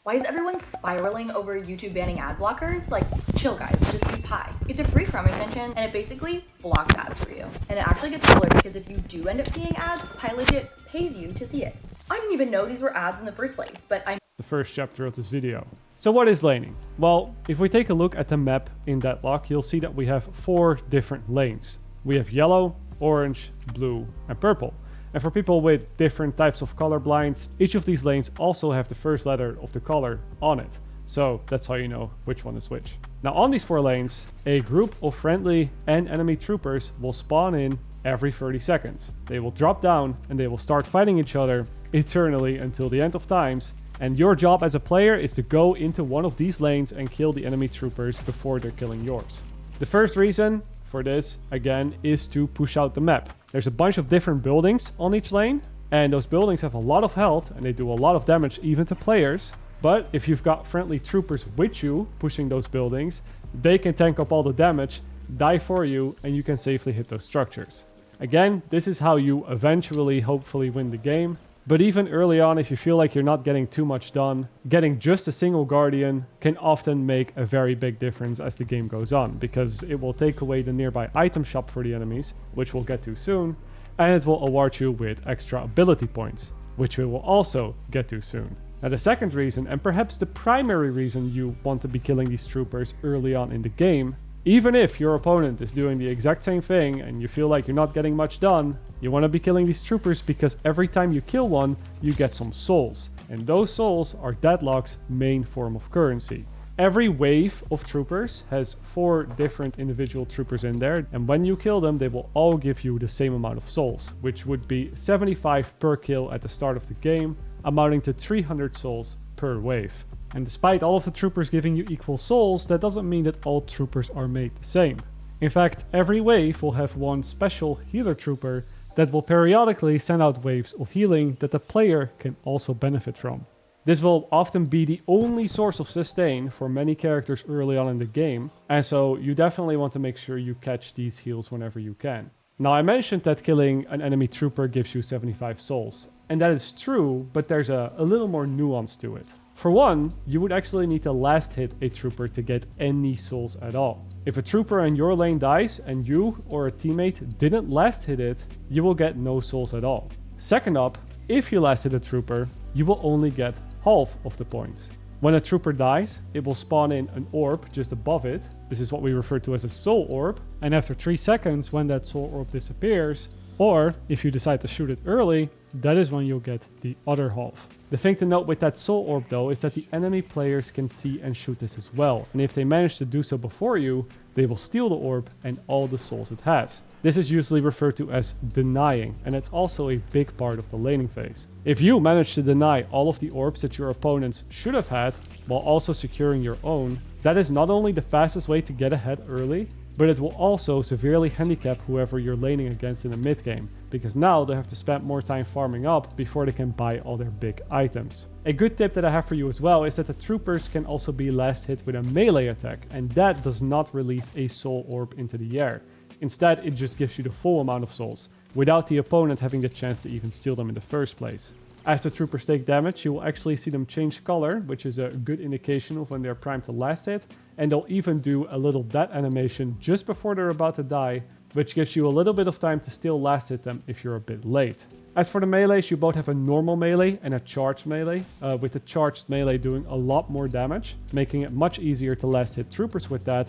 Why is everyone spiraling over YouTube banning ad blockers? Like, chill guys, just use Pi. It's a free Chrome extension, and it basically blocks ads for you. And it actually gets cooler because if you do end up seeing ads, Pi legit pays you to see it. I didn't even know these were ads in the first place, but I'm the first chapter of this video. So what is laning? Well, if we take a look at the map in Deadlock, you'll see that we have 4 different lanes. We have yellow, orange, blue, and purple. And for people with different types of color blinds, each of these lanes also have the first letter of the color on it. So that's how you know which one is which. Now on these 4 lanes, a group of friendly and enemy troopers will spawn in every 30 seconds. They will drop down and they will start fighting each other eternally until the end of times. And your job as a player is to go into one of these lanes and kill the enemy troopers before they're killing yours. The first reason for this, again, is to push out the map. There's a bunch of different buildings on each lane, and those buildings have a lot of health and they do a lot of damage even to players. But if you've got friendly troopers with you pushing those buildings, they can tank up all the damage, die for you, and you can safely hit those structures. Again, this is how you eventually hopefully win the game. But even early on, if you feel like you're not getting too much done, getting just a single guardian can often make a very big difference as the game goes on, because it will take away the nearby item shop for the enemies, which we'll get to soon, and it will award you with extra ability points, which we will also get to soon. Now the second reason, and perhaps the primary reason you want to be killing these troopers early on in the game, even if your opponent is doing the exact same thing and you feel like you're not getting much done, you want to be killing these troopers because every time you kill one, you get some souls. And those souls are Deadlock's main form of currency. Every wave of troopers has 4 different individual troopers in there, and when you kill them, they will all give you the same amount of souls, which would be 75 per kill at the start of the game, amounting to 300 souls per wave. And despite all of the troopers giving you equal souls, that doesn't mean that all troopers are made the same. In fact, every wave will have one special healer trooper that will periodically send out waves of healing that the player can also benefit from. This will often be the only source of sustain for many characters early on in the game, and so you definitely want to make sure you catch these heals whenever you can. Now I mentioned that killing an enemy trooper gives you 75 souls, and that is true, but there's a little more nuance to it. For one, you would actually need to last hit a trooper to get any souls at all. If a trooper in your lane dies and you or a teammate didn't last hit it, you will get no souls at all. Second up, if you last hit a trooper, you will only get half of the points. When a trooper dies, it will spawn in an orb just above it. This is what we refer to as a soul orb. And after 3 seconds, when that soul orb disappears, or if you decide to shoot it early, that is when you'll get the other half. The thing to note with that soul orb though is that the enemy players can see and shoot this as well. And if they manage to do so before you, they will steal the orb and all the souls it has. This is usually referred to as denying, and it's also a big part of the laning phase. If you manage to deny all of the orbs that your opponents should have had, while also securing your own, that is not only the fastest way to get ahead early, but it will also severely handicap whoever you're laning against in the mid game, because now they have to spend more time farming up before they can buy all their big items. A good tip that I have for you as well is that the troopers can also be last hit with a melee attack, and that does not release a soul orb into the air. Instead, it just gives you the full amount of souls, without the opponent having the chance to even steal them in the first place. As the troopers take damage, you will actually see them change color, which is a good indication of when they're primed to last hit, and they'll even do a little death animation just before they're about to die, which gives you a little bit of time to still last hit them if you're a bit late. As for the melees, you both have a normal melee and a charged melee, with the charged melee doing a lot more damage, making it much easier to last hit troopers with that.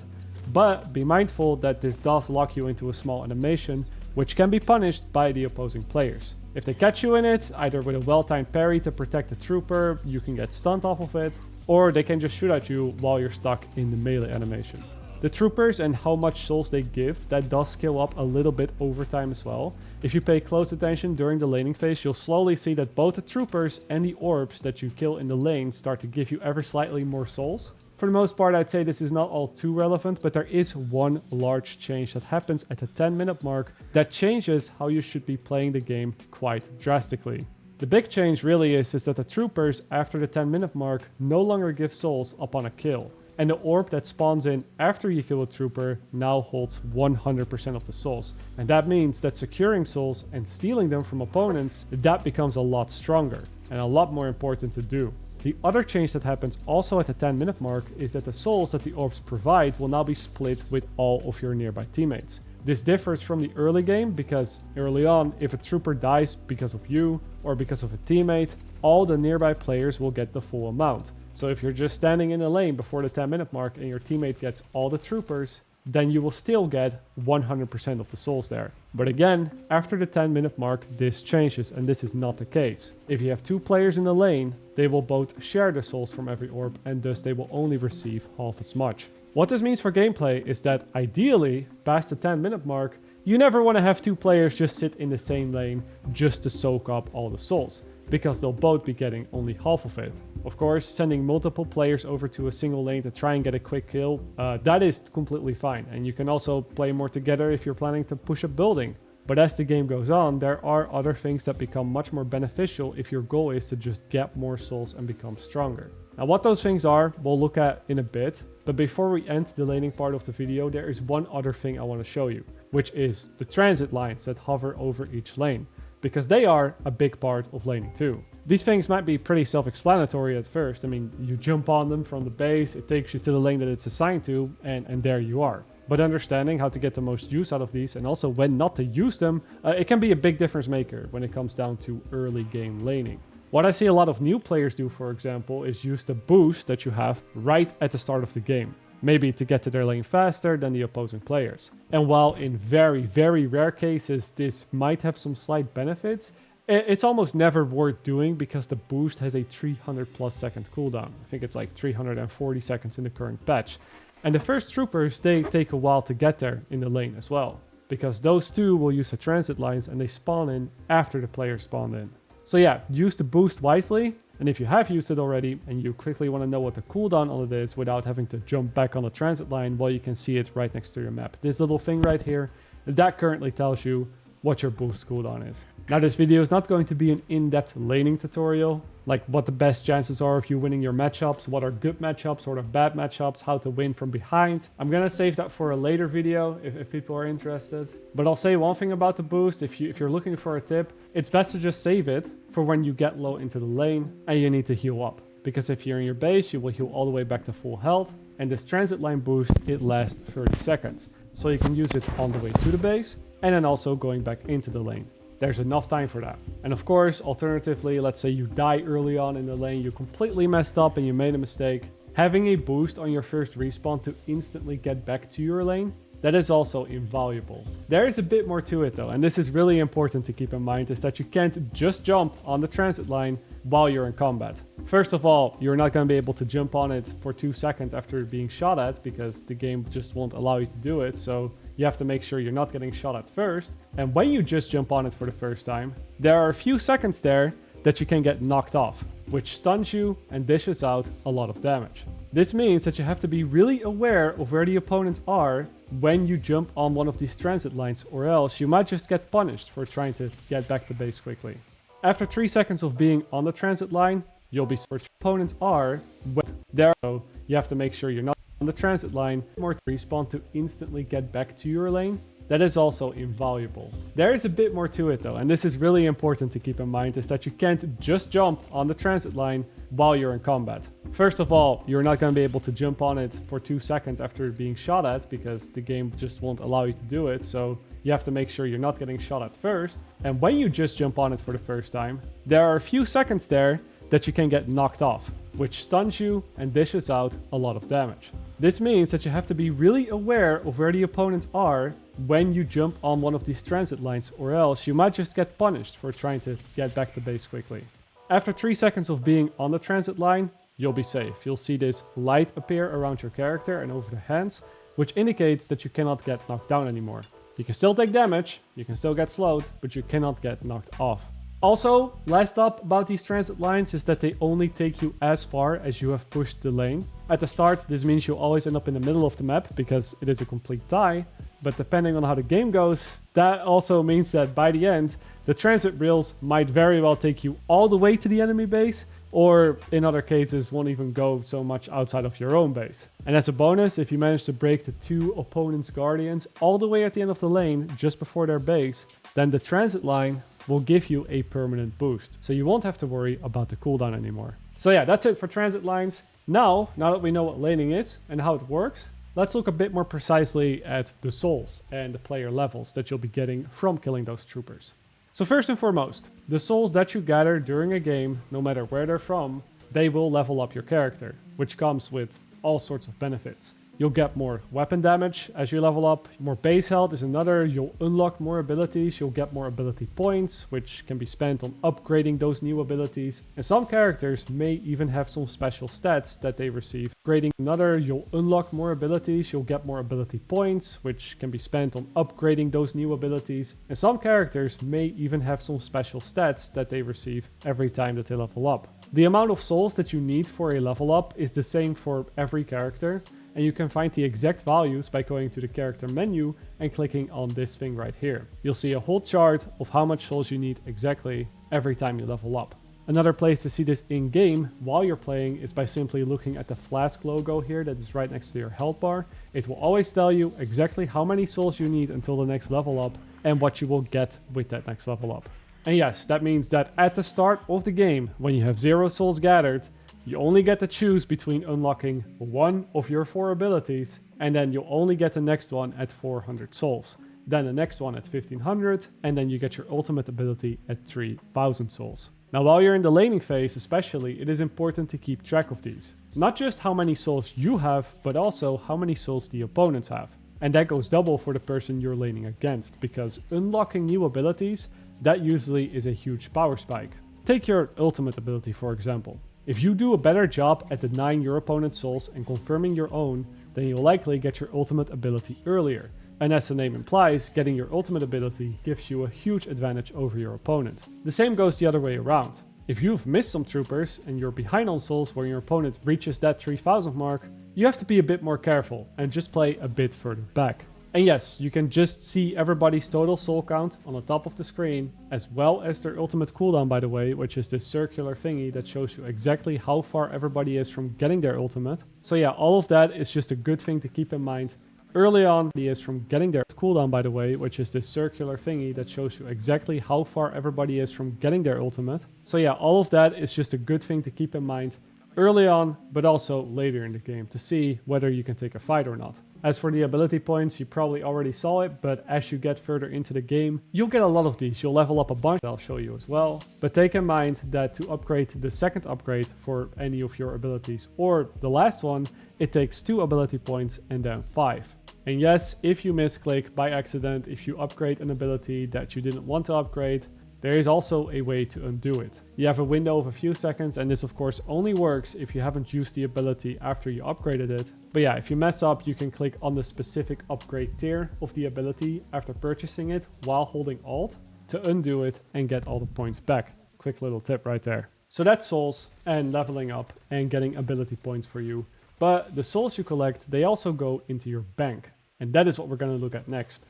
But be mindful that this does lock you into a small animation, which can be punished by the opposing players. If they catch you in it, either with a well-timed parry to protect the trooper, you can get stunned off of it, or they can just shoot at you while you're stuck in the melee animation. The troopers and how much souls they give, that does scale up a little bit over time as well. If you pay close attention during the laning phase, you'll slowly see that both the troopers and the orbs that you kill in the lane start to give you ever slightly more souls. For the most part, I'd say this is not all too relevant, but there is one large change that happens at the 10-minute mark that changes how you should be playing the game quite drastically. The big change really is that the troopers after the 10-minute mark no longer give souls upon a kill. And the orb that spawns in after you kill a trooper now holds 100% of the souls. And that means that securing souls and stealing them from opponents, that becomes a lot stronger and a lot more important to do. The other change that happens also at the 10-minute mark is that the souls that the orbs provide will now be split with all of your nearby teammates. This differs from the early game because early on, if a trooper dies because of you or because of a teammate, all the nearby players will get the full amount. So if you're just standing in a lane before the 10-minute mark and your teammate gets all the troopers, then you will still get 100% of the souls there. But again, after the 10-minute mark, this changes, and this is not the case. If you have 2 players in the lane, they will both share the souls from every orb, and thus they will only receive half as much. What this means for gameplay is that ideally, past the 10-minute mark, you never want to have 2 players just sit in the same lane just to soak up all the souls, because they'll both be getting only half of it. Of course, sending multiple players over to a single lane to try and get a quick kill, that is completely fine. And you can also play more together if you're planning to push a building. But as the game goes on, there are other things that become much more beneficial if your goal is to just get more souls and become stronger. Now what those things are, we'll look at in a bit. But before we end the laning part of the video, there is one other thing I want to show you, which is the transit lines that hover over each lane, because they are a big part of laning too. These things might be pretty self-explanatory at first. I mean, you jump on them from the base, it takes you to the lane that it's assigned to, and there you are. But understanding how to get the most use out of these and also when not to use them, it can be a big difference maker when it comes down to early game laning. What I see a lot of new players do, for example, is use the boost that you have right at the start of the game. Maybe to get to their lane faster than the opposing players. And while in very, very rare cases this might have some slight benefits, it's almost never worth doing because the boost has a 300 plus second cooldown. I think it's like 340 seconds in the current patch. And the first troopers, they take a while to get there in the lane as well, because those two will use the transit lines and they spawn in after the players spawn in. So yeah, use the boost wisely, and if you have used it already and you quickly want to know what the cooldown on it is without having to jump back on the transit line, well, you can see it right next to your map. This little thing right here, that currently tells you what your boost cooldown is. Now this video is not going to be an in-depth laning tutorial, like what the best chances are of you winning your matchups, what are good matchups, what are bad matchups, how to win from behind. I'm gonna save that for a later video if people are interested. But I'll say one thing about the boost: if you're looking for a tip, it's best to just save it for when you get low into the lane and you need to heal up. Because if you're in your base, you will heal all the way back to full health, and this transit line boost, it lasts 30 seconds. So you can use it on the way to the base and then also going back into the lane. There's enough time for that. And of course, alternatively, let's say you die early on in the lane, you completely messed up and you made a mistake. Having a boost on your first respawn to instantly get back to your lane, that is also invaluable. There is a bit more to it though, and this is really important to keep in mind, is that you can't just jump on the transit line while you're in combat. First of all, you're not going to be able to jump on it for 2 seconds after being shot at, because the game just won't allow you to do it, so you have to make sure you're not getting shot at first. And when you just jump on it for the first time, there are a few seconds there that you can get knocked off, which stuns you and dishes out a lot of damage. This means that you have to be really aware of where the opponents are when you jump on one of these transit lines, or else you might just get punished for trying to get back to base quickly. After 3 seconds of being on the transit line, you'll be where opponents are when there, so you have to make sure you're not on the transit line or respawn to instantly get back to your lane. That is also invaluable. There is a bit more to it though, and this is really important to keep in mind, is that you can't just jump on the transit line while you're in combat. First of all, you're not going to be able to jump on it for 2 seconds after being shot at, because the game just won't allow you to do it, so you have to make sure you're not getting shot at first. And when you just jump on it for the first time, there are a few seconds there that you can get knocked off, which stuns you and dishes out a lot of damage. This means that you have to be really aware of where the opponents are when you jump on one of these transit lines, or else you might just get punished for trying to get back to base quickly. After 3 seconds of being on the transit line, you'll be safe. You'll see this light appear around your character and over the hands, which indicates that you cannot get knocked down anymore. You can still take damage, you can still get slowed, but you cannot get knocked off. Also, last up about these transit lines is that they only take you as far as you have pushed the lane. At the start, this means you'll always end up in the middle of the map because it is a complete tie, but depending on how the game goes, that also means that by the end, the transit rails might very well take you all the way to the enemy base, or in other cases won't even go so much outside of your own base. And as a bonus, if you manage to break the 2 opponents' guardians all the way at the end of the lane just before their base, then the transit line will give you a permanent boost, so you won't have to worry about the cooldown anymore. So yeah, that's it for transit lines. Now that we know what laning is and how it works, let's look a bit more precisely at the souls and the player levels that you'll be getting from killing those troopers. So first and foremost, the souls that you gather during a game, no matter where they're from, they will level up your character, which comes with all sorts of benefits. You'll get more weapon damage as you level up, more base health is another, you'll unlock more abilities, you'll get more ability points, which can be spent on upgrading those new abilities, and some characters may even have some special stats that they receive. Upgrading another, you'll unlock more abilities, you'll get more ability points, which can be spent on upgrading those new abilities, and some characters may even have some special stats that they receive every time that they level up. The amount of souls that you need for a level up is the same for every character, and you can find the exact values by going to the character menu and clicking on this thing right here. You'll see a whole chart of how much souls you need exactly every time you level up. Another place to see this in game while you're playing is by simply looking at the flask logo here that is right next to your health bar. It will always tell you exactly how many souls you need until the next level up and what you will get with that next level up. And yes, that means that at the start of the game, when you have 0 souls gathered, you only get to choose between unlocking one of your 4 abilities, and then you'll only get the next one at 400 souls. Then the next one at 1500, and then you get your ultimate ability at 3000 souls. Now while you're in the laning phase especially, it is important to keep track of these. Not just how many souls you have, but also how many souls the opponents have. And that goes double for the person you're laning against, because unlocking new abilities, that usually is a huge power spike. Take your ultimate ability for example. If you do a better job at denying your opponent's souls and confirming your own, then you'll likely get your ultimate ability earlier. And as the name implies, getting your ultimate ability gives you a huge advantage over your opponent. The same goes the other way around. If you've missed some troopers and you're behind on souls when your opponent reaches that 3000 mark, you have to be a bit more careful and just play a bit further back. And yes, you can just see everybody's total soul count on the top of the screen, as well as their ultimate cooldown by the way, which is this circular thingy that shows you exactly how far everybody is from getting their ultimate. So yeah, all of that is just a good thing to keep in mind. Early on, he is from getting their cooldown by the way, which is this circular thingy that shows you exactly how far everybody is from getting their ultimate. So yeah, all of that is just a good thing to keep in mind early on, but also later in the game to see whether you can take a fight or not. As for the ability points, you probably already saw it, but as you get further into the game, you'll get a lot of these. You'll level up a bunch, I'll show you as well. But take in mind that to upgrade the second upgrade for any of your abilities, or the last one, it takes 2 ability points and then 5. And yes, if you misclick by accident, if you upgrade an ability that you didn't want to upgrade, there is also a way to undo it. You have a window of a few seconds, and this of course only works if you haven't used the ability after you upgraded it. But yeah, if you mess up, you can click on the specific upgrade tier of the ability after purchasing it while holding Alt to undo it and get all the points back. Quick little tip right there. So that's souls and leveling up and getting ability points for you. But the souls you collect, they also go into your bank. And that is what we're going to look at next.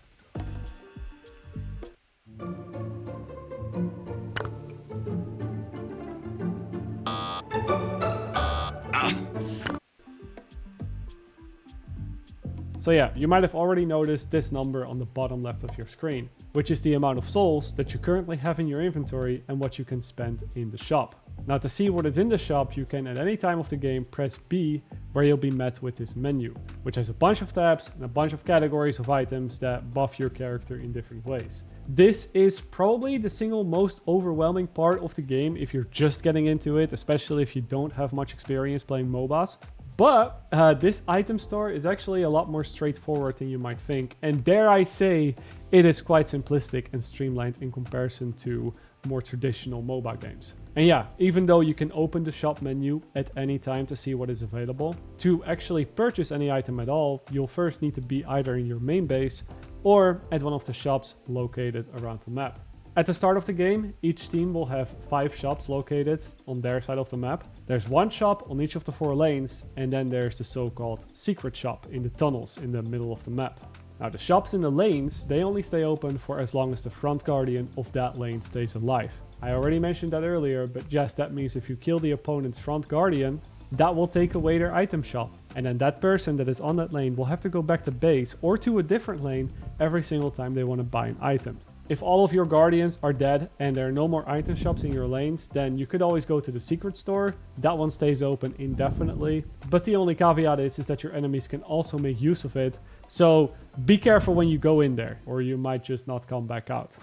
So yeah, you might have already noticed this number on the bottom left of your screen, which is the amount of souls that you currently have in your inventory and what you can spend in the shop. Now to see what is in the shop, you can at any time of the game press B, where you'll be met with this menu, which has a bunch of tabs and a bunch of categories of items that buff your character in different ways. This is probably the single most overwhelming part of the game if you're just getting into it, especially if you don't have much experience playing MOBAs. But this item store is actually a lot more straightforward than you might think, and dare I say, it is quite simplistic and streamlined in comparison to more traditional MOBA games. And yeah, even though you can open the shop menu at any time to see what is available, to actually purchase any item at all, you'll first need to be either in your main base or at one of the shops located around the map. At the start of the game, each team will have 5 shops located on their side of the map. There's 1 shop on each of the 4 lanes, and then there's the so-called secret shop in the tunnels in the middle of the map. Now the shops in the lanes, they only stay open for as long as the front guardian of that lane stays alive. I already mentioned that earlier, but yes, that means if you kill the opponent's front guardian, that will take away their item shop. And then that person that is on that lane will have to go back to base or to a different lane every single time they want to buy an item. If all of your guardians are dead and there are no more item shops in your lanes, then you could always go to the secret store. That one stays open indefinitely. But the only caveat is that your enemies can also make use of it. So be careful when you go in there, or you might just not come back out.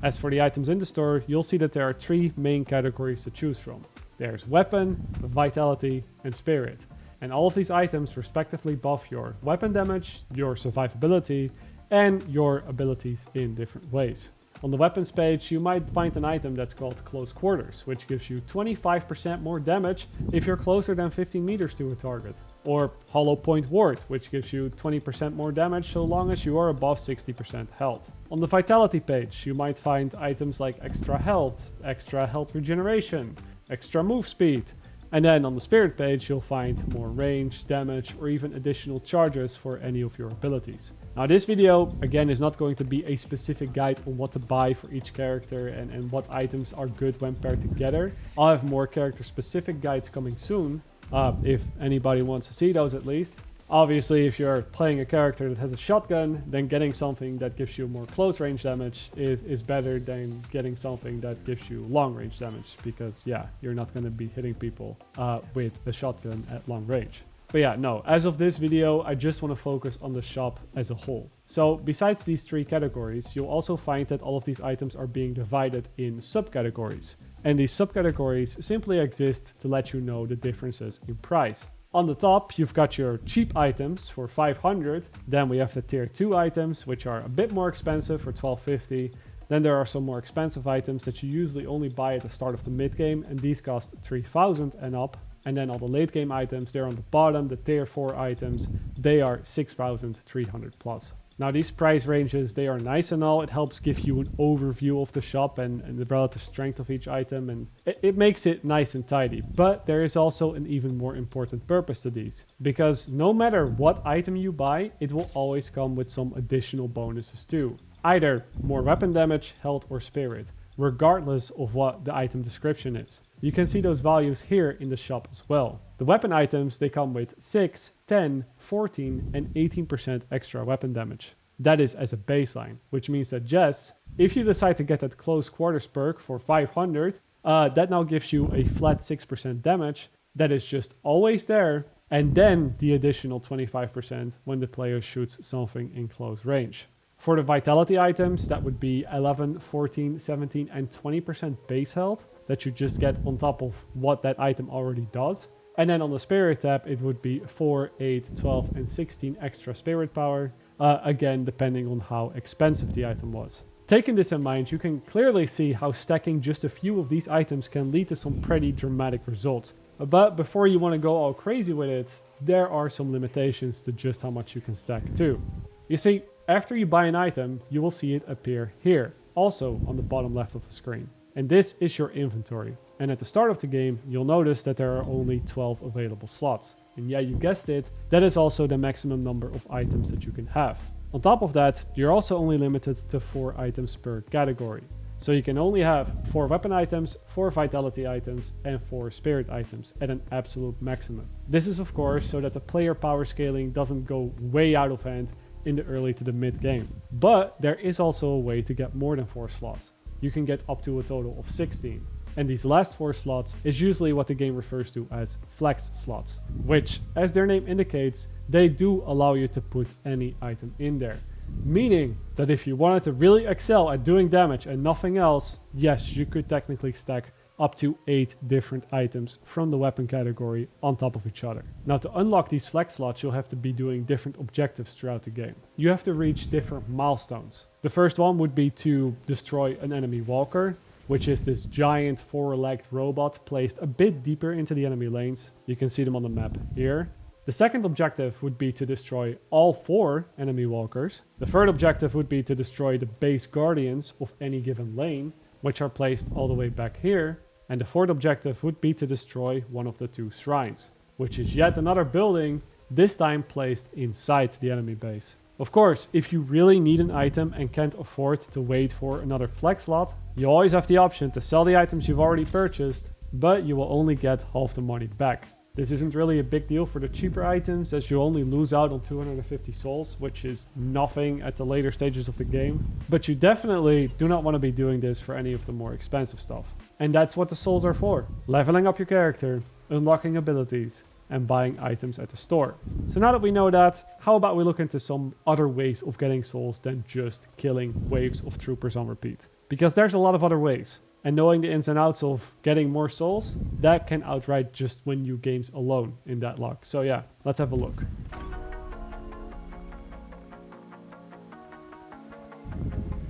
As for the items in the store, you'll see that there are 3 main categories to choose from. There's weapon, vitality, and spirit. And all of these items respectively buff your weapon damage, your survivability, and your abilities in different ways. On the weapons page, you might find an item that's called Close Quarters, which gives you 25% more damage if you're closer than 15 meters to a target. Or Hollow Point Ward, which gives you 20% more damage so long as you are above 60% health. On the Vitality page, you might find items like extra health regeneration, extra move speed. And then on the Spirit page, you'll find more range, damage, or even additional charges for any of your abilities. Now this video, again, is not going to be a specific guide on what to buy for each character and what items are good when paired together. I'll have more character-specific guides coming soon, if anybody wants to see those at least. Obviously, if you're playing a character that has a shotgun, then getting something that gives you more close range damage is better than getting something that gives you long range damage. Because yeah, you're not going to be hitting people with a shotgun at long range. But yeah, no, as of this video, I just want to focus on the shop as a whole. So besides these 3 categories, you'll also find that all of these items are being divided in subcategories. And these subcategories simply exist to let you know the differences in price. On the top, you've got your cheap items for 500. Then we have the tier 2 items, which are a bit more expensive for 1250. Then there are some more expensive items that you usually only buy at the start of the mid game, and these cost 3000 and up. And then all the late game items, they're on the bottom, the tier 4 items, they are 6300 plus. Now these price ranges, they are nice and all. It helps give you an overview of the shop and the relative strength of each item, and it makes it nice and tidy. But there is also an even more important purpose to these, because no matter what item you buy, it will always come with some additional bonuses too. Either more weapon damage, health, or spirit, regardless of what the item description is. You can see those values here in the shop as well. The weapon items, they come with 6, 10, 14 and 18% extra weapon damage. That is as a baseline, which means that Jess, if you decide to get that close quarters perk for 500, that now gives you a flat 6% damage. That is just always there, and then the additional 25% when the player shoots something in close range. For the vitality items, that would be 11, 14, 17 and 20% base health that you just get on top of what that item already does. And then on the spirit tab, it would be 4, 8, 12 and 16 extra spirit power, again depending on how expensive the item was. Taking this in mind, you can clearly see how stacking just a few of these items can lead to some pretty dramatic results. But before you want to go all crazy with it, there are some limitations to just how much you can stack too. You see, after you buy an item, you will see it appear here, also on the bottom left of the screen. And this is your inventory. And at the start of the game, you'll notice that there are only 12 available slots. And yeah, you guessed it, that is also the maximum number of items that you can have. On top of that, you're also only limited to 4 items per category. So you can only have 4 weapon items, 4 vitality items, and 4 spirit items at an absolute maximum. This is of course so that the player power scaling doesn't go way out of hand in the early to the mid game. But there is also a way to get more than 4 slots. You can get up to a total of 16. And these last 4 slots is usually what the game refers to as flex slots, which, as their name indicates, they do allow you to put any item in there. Meaning that if you wanted to really excel at doing damage and nothing else, yes, you could technically stack up to 8 different items from the weapon category on top of each other. Now to unlock these flex slots, you'll have to be doing different objectives throughout the game. You have to reach different milestones. The first one would be to destroy an enemy walker, which is this giant 4-legged robot placed a bit deeper into the enemy lanes. You can see them on the map here. The second objective would be to destroy all 4 enemy walkers. The third objective would be to destroy the base guardians of any given lane, which are placed all the way back here. And the fourth objective would be to destroy one of the 2 shrines, which is yet another building, this time placed inside the enemy base. Of course, if you really need an item and can't afford to wait for another flex slot, you always have the option to sell the items you've already purchased, but you will only get half the money back. This isn't really a big deal for the cheaper items, as you only lose out on 250 souls, which is nothing at the later stages of the game. But you definitely do not want to be doing this for any of the more expensive stuff. And that's what the souls are for. Leveling up your character, unlocking abilities, and buying items at the store. So now that we know that, how about we look into some other ways of getting souls than just killing waves of troopers on repeat? Because there's a lot of other ways. And knowing the ins and outs of getting more souls, that can outright just win you games alone in that lock. So yeah, let's have a look.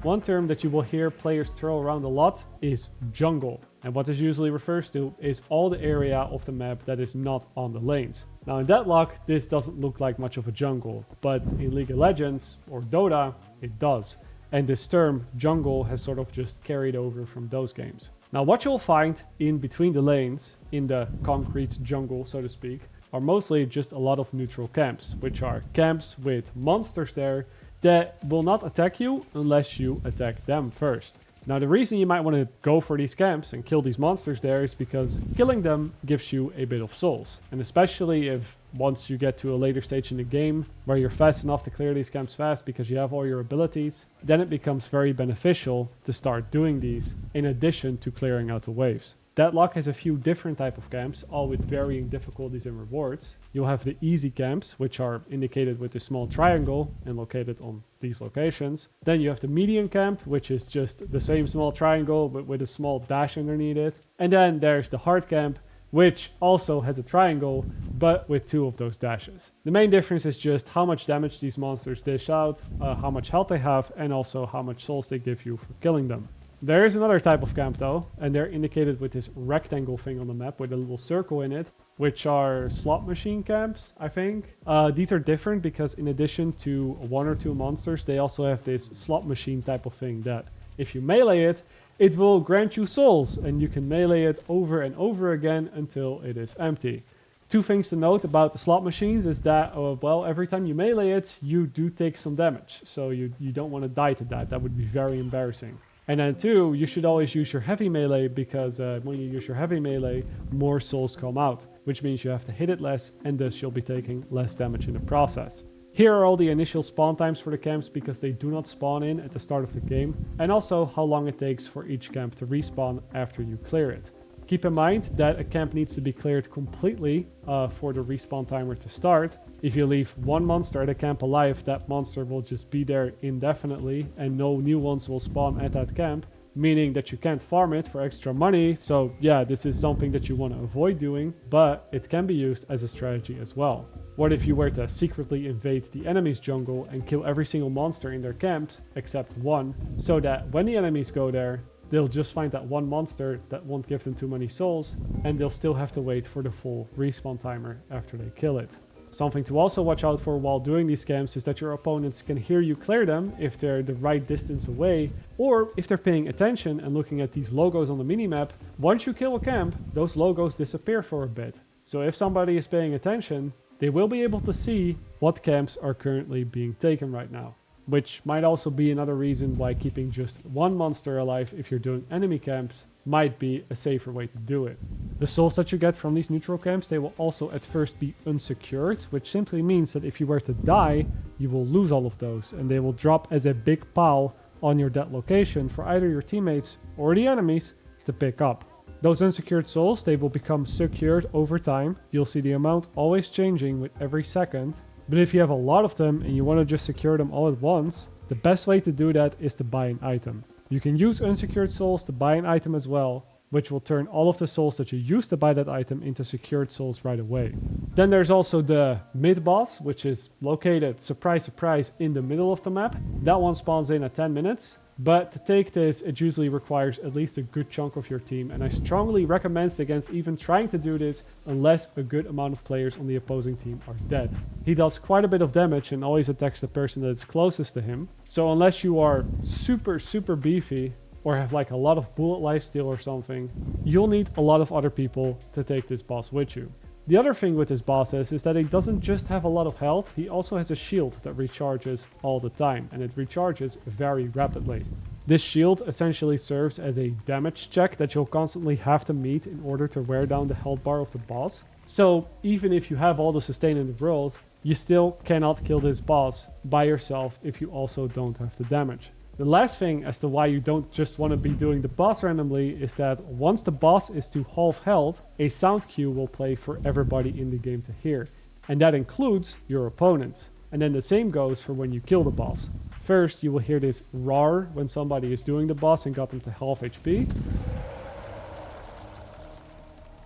One term that you will hear players throw around a lot is jungle. And what this usually refers to is all the area of the map that is not on the lanes. Now in Deadlock, this doesn't look like much of a jungle, but in League of Legends or Dota, it does. And this term, jungle, has sort of just carried over from those games. Now what you'll find in between the lanes, in the concrete jungle, so to speak, are mostly just a lot of neutral camps, which are camps with monsters there that will not attack you unless you attack them first. Now the reason you might want to go for these camps and kill these monsters there is because killing them gives you a bit of souls. And especially if once you get to a later stage in the game where you're fast enough to clear these camps fast because you have all your abilities, then it becomes very beneficial to start doing these in addition to clearing out the waves. Deadlock has a few different type of camps, all with varying difficulties and rewards. You'll have the easy camps, which are indicated with a small triangle and located on these locations. Then you have the medium camp, which is just the same small triangle but with a small dash underneath it. And then there's the hard camp, which also has a triangle but with 2 of those dashes. The main difference is just how much damage these monsters dish out, how much health they have, and also how much souls they give you for killing them. There is another type of camp though, and they're indicated with this rectangle thing on the map with a little circle in it, which are slot machine camps, I think. These are different because in addition to 1 or 2 monsters, they also have this slot machine type of thing that if you melee it, it will grant you souls, and you can melee it over and over again until it is empty. 2 things to note about the slot machines is that, well, every time you melee it, you do take some damage, so you don't want to die to that. That would be very embarrassing. And then 2, you should always use your heavy melee because when you use your heavy melee, more souls come out, which means you have to hit it less and thus you'll be taking less damage in the process. Here are all the initial spawn times for the camps because they do not spawn in at the start of the game, and also how long it takes for each camp to respawn after you clear it. Keep in mind that a camp needs to be cleared completely for the respawn timer to start. If you leave 1 monster at a camp alive, that monster will just be there indefinitely and no new ones will spawn at that camp, meaning that you can't farm it for extra money. So yeah, this is something that you want to avoid doing, but it can be used as a strategy as well. What if you were to secretly invade the enemy's jungle and kill every single monster in their camps except 1, so that when the enemies go there, they'll just find that 1 monster that won't give them too many souls, and they'll still have to wait for the full respawn timer after they kill it. Something to also watch out for while doing these camps is that your opponents can hear you clear them if they're the right distance away, or if they're paying attention and looking at these logos on the minimap. Once you kill a camp, those logos disappear for a bit. So if somebody is paying attention, they will be able to see what camps are currently being taken right now. Which might also be another reason why keeping just 1 monster alive if you're doing enemy camps might be a safer way to do it. The souls that you get from these neutral camps, they will also at first be unsecured, which simply means that if you were to die, you will lose all of those, and they will drop as a big pile on your dead location for either your teammates or the enemies to pick up. Those unsecured souls, they will become secured over time. You'll see the amount always changing with every second. But if you have a lot of them and you want to just secure them all at once, the best way to do that is to buy an item. You can use unsecured souls to buy an item as well, which will turn all of the souls that you use to buy that item into secured souls right away. Then there's also the mid-boss, which is located, surprise surprise, in the middle of the map. That one spawns in at 10 minutes. But to take this, it usually requires at least a good chunk of your team, and I strongly recommend against even trying to do this unless a good amount of players on the opposing team are dead. He does quite a bit of damage and always attacks the person that is closest to him. So unless you are super beefy or have like a lot of bullet lifesteal or something, you'll need a lot of other people to take this boss with you. The other thing with this boss is that he doesn't just have a lot of health, he also has a shield that recharges all the time, and it recharges very rapidly. This shield essentially serves as a damage check that you'll constantly have to meet in order to wear down the health bar of the boss. So even if you have all the sustain in the world, you still cannot kill this boss by yourself if you also don't have the damage. The last thing as to why you don't just want to be doing the boss randomly is that once the boss is to half health, a sound cue will play for everybody in the game to hear. And that includes your opponents. And then the same goes for when you kill the boss. First, you will hear this roar when somebody is doing the boss and got them to half HP.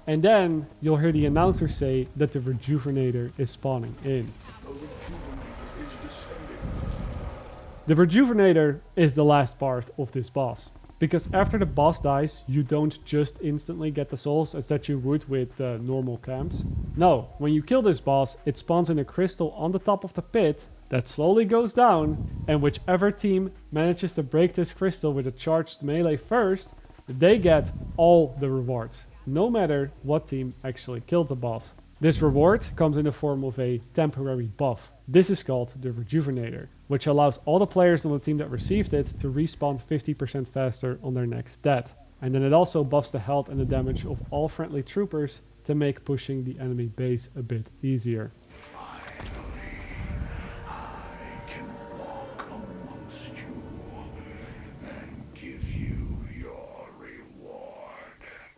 And then you'll hear the announcer say that the Rejuvenator is spawning in. The Rejuvenator is the last part of this boss, because after the boss dies, you don't just instantly get the souls as that you would with normal camps. No, when you kill this boss, it spawns in a crystal on the top of the pit that slowly goes down, and whichever team manages to break this crystal with a charged melee first, they get all the rewards, no matter what team actually killed the boss. This reward comes in the form of a temporary buff. This is called the Rejuvenator, which allows all the players on the team that received it to respawn 50% faster on their next death. And then it also buffs the health and the damage of all friendly troopers to make pushing the enemy base a bit easier.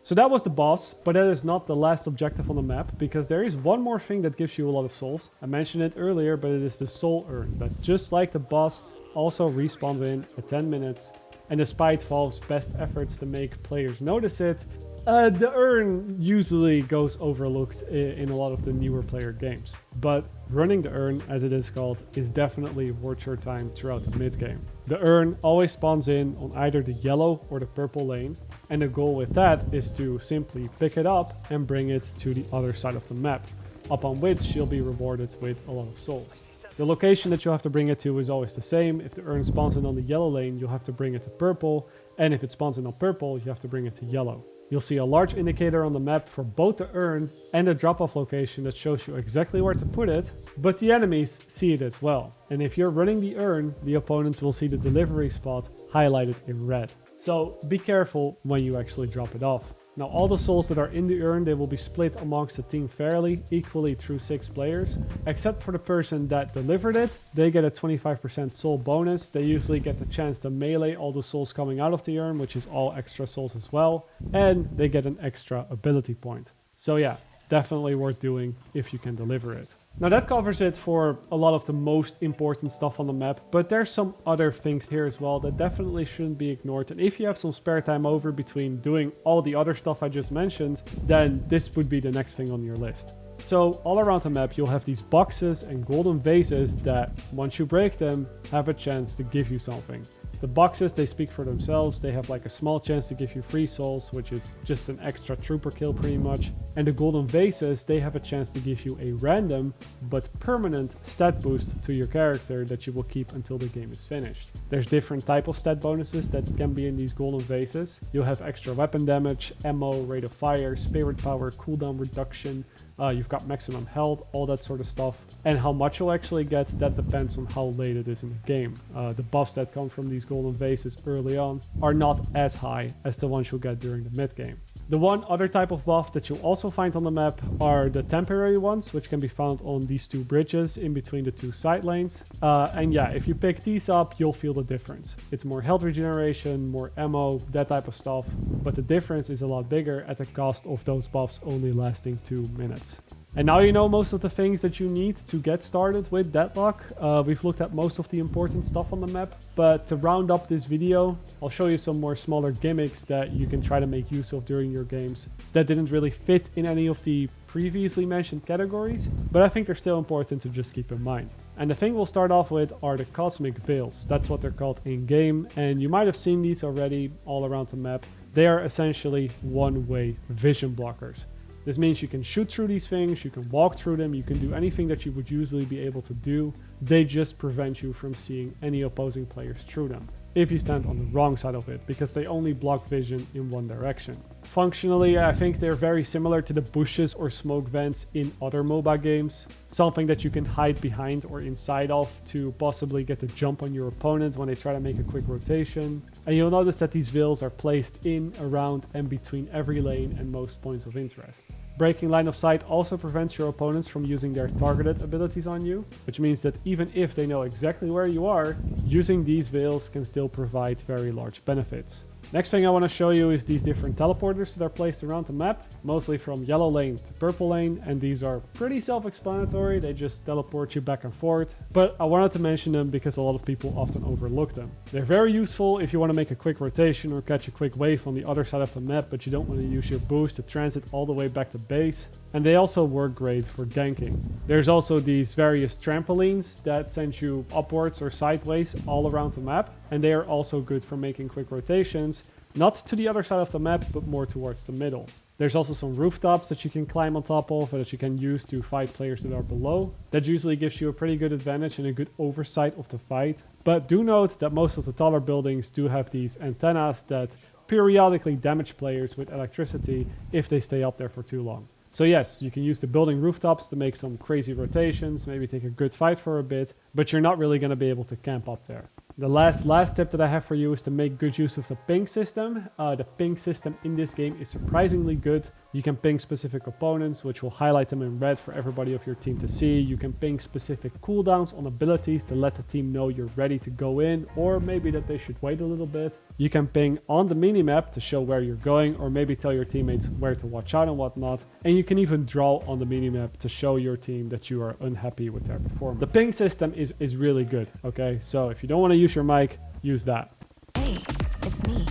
So that was the boss, but that is not the last objective on the map, because there is one more thing that gives you a lot of souls. I mentioned it earlier, but it is the soul urn, that just like the boss also respawns in at 10 minutes. And despite Valve's best efforts to make players notice it, the urn usually goes overlooked in a lot of the newer player games. But running the urn, as it is called, is definitely worth your time throughout the mid game. The urn always spawns in on either the yellow or the purple lane, and the goal with that is to simply pick it up and bring it to the other side of the map, upon which you'll be rewarded with a lot of souls. The location that you have to bring it to is always the same. If the urn spawns in on the yellow lane, you'll have to bring it to purple, and if it spawns in on purple, you have to bring it to yellow. You'll see a large indicator on the map for both the urn and the drop-off location that shows you exactly where to put it, but the enemies see it as well. And if you're running the urn, the opponents will see the delivery spot highlighted in red. So be careful when you actually drop it off. Now all the souls that are in the urn, they will be split amongst the team fairly, equally through 6 players. Except for the person that delivered it, they get a 25% soul bonus. They usually get the chance to melee all the souls coming out of the urn, which is all extra souls as well. And they get an extra ability point. So yeah, definitely worth doing if you can deliver it. Now that covers it for a lot of the most important stuff on the map, but there's some other things here as well that definitely shouldn't be ignored. And if you have some spare time over between doing all the other stuff I just mentioned, then this would be the next thing on your list. So all around the map you'll have these boxes and golden vases that, once you break them, have a chance to give you something. The boxes, they speak for themselves. They have like a small chance to give you free souls, which is just an extra trooper kill pretty much. And the golden vases, they have a chance to give you a random but permanent stat boost to your character that you will keep until the game is finished. There's different type of stat bonuses that can be in these golden vases. You'll have extra weapon damage, ammo, rate of fire, spirit power, cooldown reduction. You've got maximum health, all that sort of stuff. And how much you'll actually get, that depends on how late it is in the game. The buffs that come from these golden vases early on are not as high as the ones you'll get during the mid game. The one other type of buff that you'll also find on the map are the temporary ones, which can be found on these 2 bridges in between the 2 side lanes. And yeah, if you pick these up, you'll feel the difference. It's more health regeneration, more ammo, that type of stuff. But the difference is a lot bigger at the cost of those buffs only lasting 2 minutes. And now you know most of the things that you need to get started with Deadlock. We've looked at most of the important stuff on the map, but to round up this video, I'll show you some more smaller gimmicks that you can try to make use of during your games that didn't really fit in any of the previously mentioned categories, but I think they're still important to just keep in mind. And the thing we'll start off with are the cosmic veils. That's what they're called in game, and you might have seen these already all around the map. They are essentially one-way vision blockers. This means you can shoot through these things, you can walk through them, you can do anything that you would usually be able to do. They just prevent you from seeing any opposing players through them, if you stand on the wrong side of it, because they only block vision in one direction. Functionally, I think they're very similar to the bushes or smoke vents in other MOBA games. Something that you can hide behind or inside of to possibly get the jump on your opponents when they try to make a quick rotation. And you'll notice that these veils are placed in, around, and between every lane and most points of interest. Breaking line of sight also prevents your opponents from using their targeted abilities on you, which means that even if they know exactly where you are, using these veils can still provide very large benefits. Next thing I want to show you is these different teleporters that are placed around the map, mostly from yellow lane to purple lane, and these are pretty self-explanatory, they just teleport you back and forth, but I wanted to mention them because a lot of people often overlook them. They're very useful if you want to make a quick rotation or catch a quick wave on the other side of the map, but you don't want to use your boost to transit all the way back to base, and they also work great for ganking. There's also these various trampolines that send you upwards or sideways all around the map, and they are also good for making quick rotations, not to the other side of the map, but more towards the middle. There's also some rooftops that you can climb on top of and that you can use to fight players that are below. That usually gives you a pretty good advantage and a good oversight of the fight. But do note that most of the taller buildings do have these antennas that periodically damage players with electricity if they stay up there for too long. So yes, you can use the building rooftops to make some crazy rotations, maybe take a good fight for a bit, but you're not really going to be able to camp up there. The last tip that I have for you is to make good use of the ping system. The ping system in this game is surprisingly good. You can ping specific opponents, which will highlight them in red for everybody of your team to see. You can ping specific cooldowns on abilities to let the team know you're ready to go in, or maybe that they should wait a little bit. You can ping on the minimap to show where you're going, or maybe tell your teammates where to watch out and whatnot. And you can even draw on the minimap to show your team that you are unhappy with their performance. The ping system is really good, okay? So if you don't want to use your mic, use that. Hey, it's me.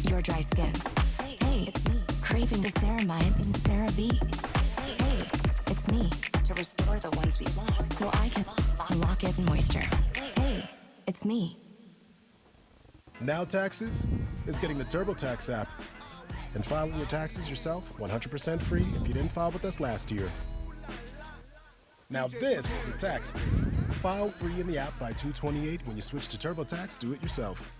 Your dry skin. Hey, it's me. Craving the ceramides and CeraVe. Hey, it's me. To restore the ones we've lost so I can lock in moisture. Hey, it's me. Now Taxes is getting the TurboTax app. And filing your taxes yourself, 100% free if you didn't file with us last year. Now this is Taxes. File free in the app by 2/28. When you switch to TurboTax, do it yourself.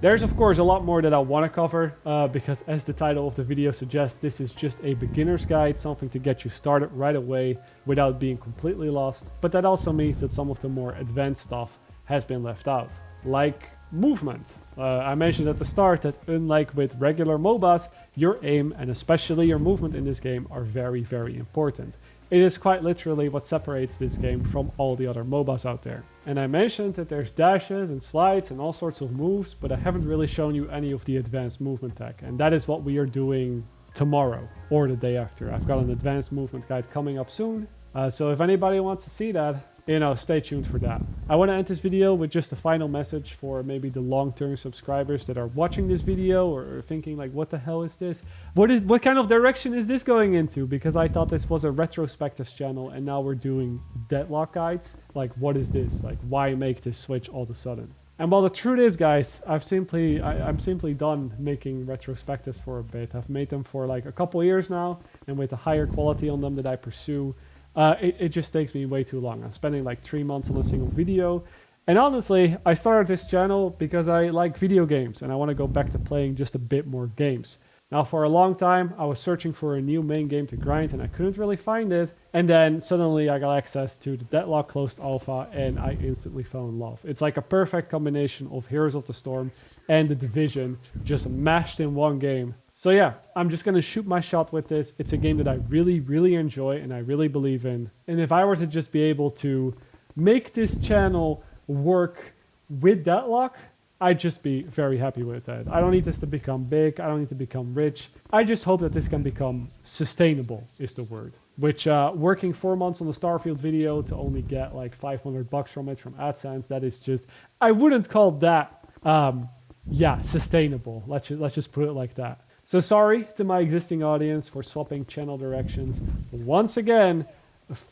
There's of course a lot more that I want to cover because as the title of the video suggests, this is just a beginner's guide, something to get you started right away without being completely lost. But that also means that some of the more advanced stuff has been left out, like movement. I mentioned at the start that unlike with regular MOBAs, your aim and especially your movement in this game are very, very important. It is quite literally what separates this game from all the other MOBAs out there. And I mentioned that there's dashes and slides and all sorts of moves, but I haven't really shown you any of the advanced movement tech. And that is what we are doing tomorrow or the day after. I've got an advanced movement guide coming up soon. So if anybody wants to see that, stay tuned for that. I want to end this video with just a final message for maybe the long-term subscribers that are watching this video or thinking like, what the hell is this? What kind of direction is this going into? Because I thought this was a retrospectives channel and now we're doing deadlock guides. Like, what is this? Like, why make this switch all of a sudden? And while the truth is, guys, I'm simply done making retrospectives for a bit. I've made them for like a couple years now, and with the higher quality on them that I pursue, it just takes me way too long. I'm spending like 3 months on a single video. And honestly, I started this channel because I like video games and I want to go back to playing just a bit more games. Now, for a long time, I was searching for a new main game to grind and I couldn't really find it. And then suddenly I got access to the Deadlock Closed Alpha and I instantly fell in love. It's like a perfect combination of Heroes of the Storm and The Division just mashed in one game. So yeah, I'm just going to shoot my shot with this. It's a game that I really, really enjoy and I really believe in. And if I were to just be able to make this channel work with Deadlock, I'd just be very happy with that. I don't need this to become big. I don't need to become rich. I just hope that this can become sustainable is the word. Which working 4 months on the Starfield video to only get like $500 from it from AdSense, that is just, I wouldn't call that, sustainable. Let's just put it like that. So sorry to my existing audience for swapping channel directions once again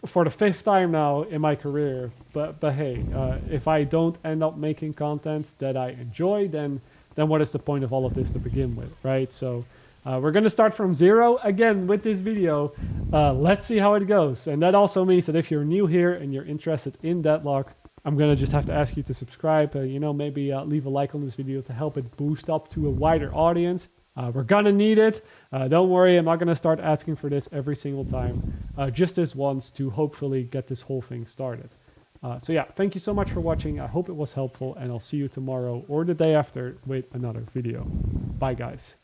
for the 5th time now in my career. But hey, if I don't end up making content that I enjoy, then what is the point of all of this to begin with, right? So we're going to start from zero again with this video. Let's see how it goes. And that also means that if you're new here and you're interested in Deadlock, I'm going to just have to ask you to subscribe, maybe leave a like on this video to help it boost up to a wider audience. We're going to need it. Don't worry, I'm not going to start asking for this every single time. Just this once to hopefully get this whole thing started. So yeah, thank you so much for watching. I hope it was helpful and I'll see you tomorrow or the day after with another video. Bye guys.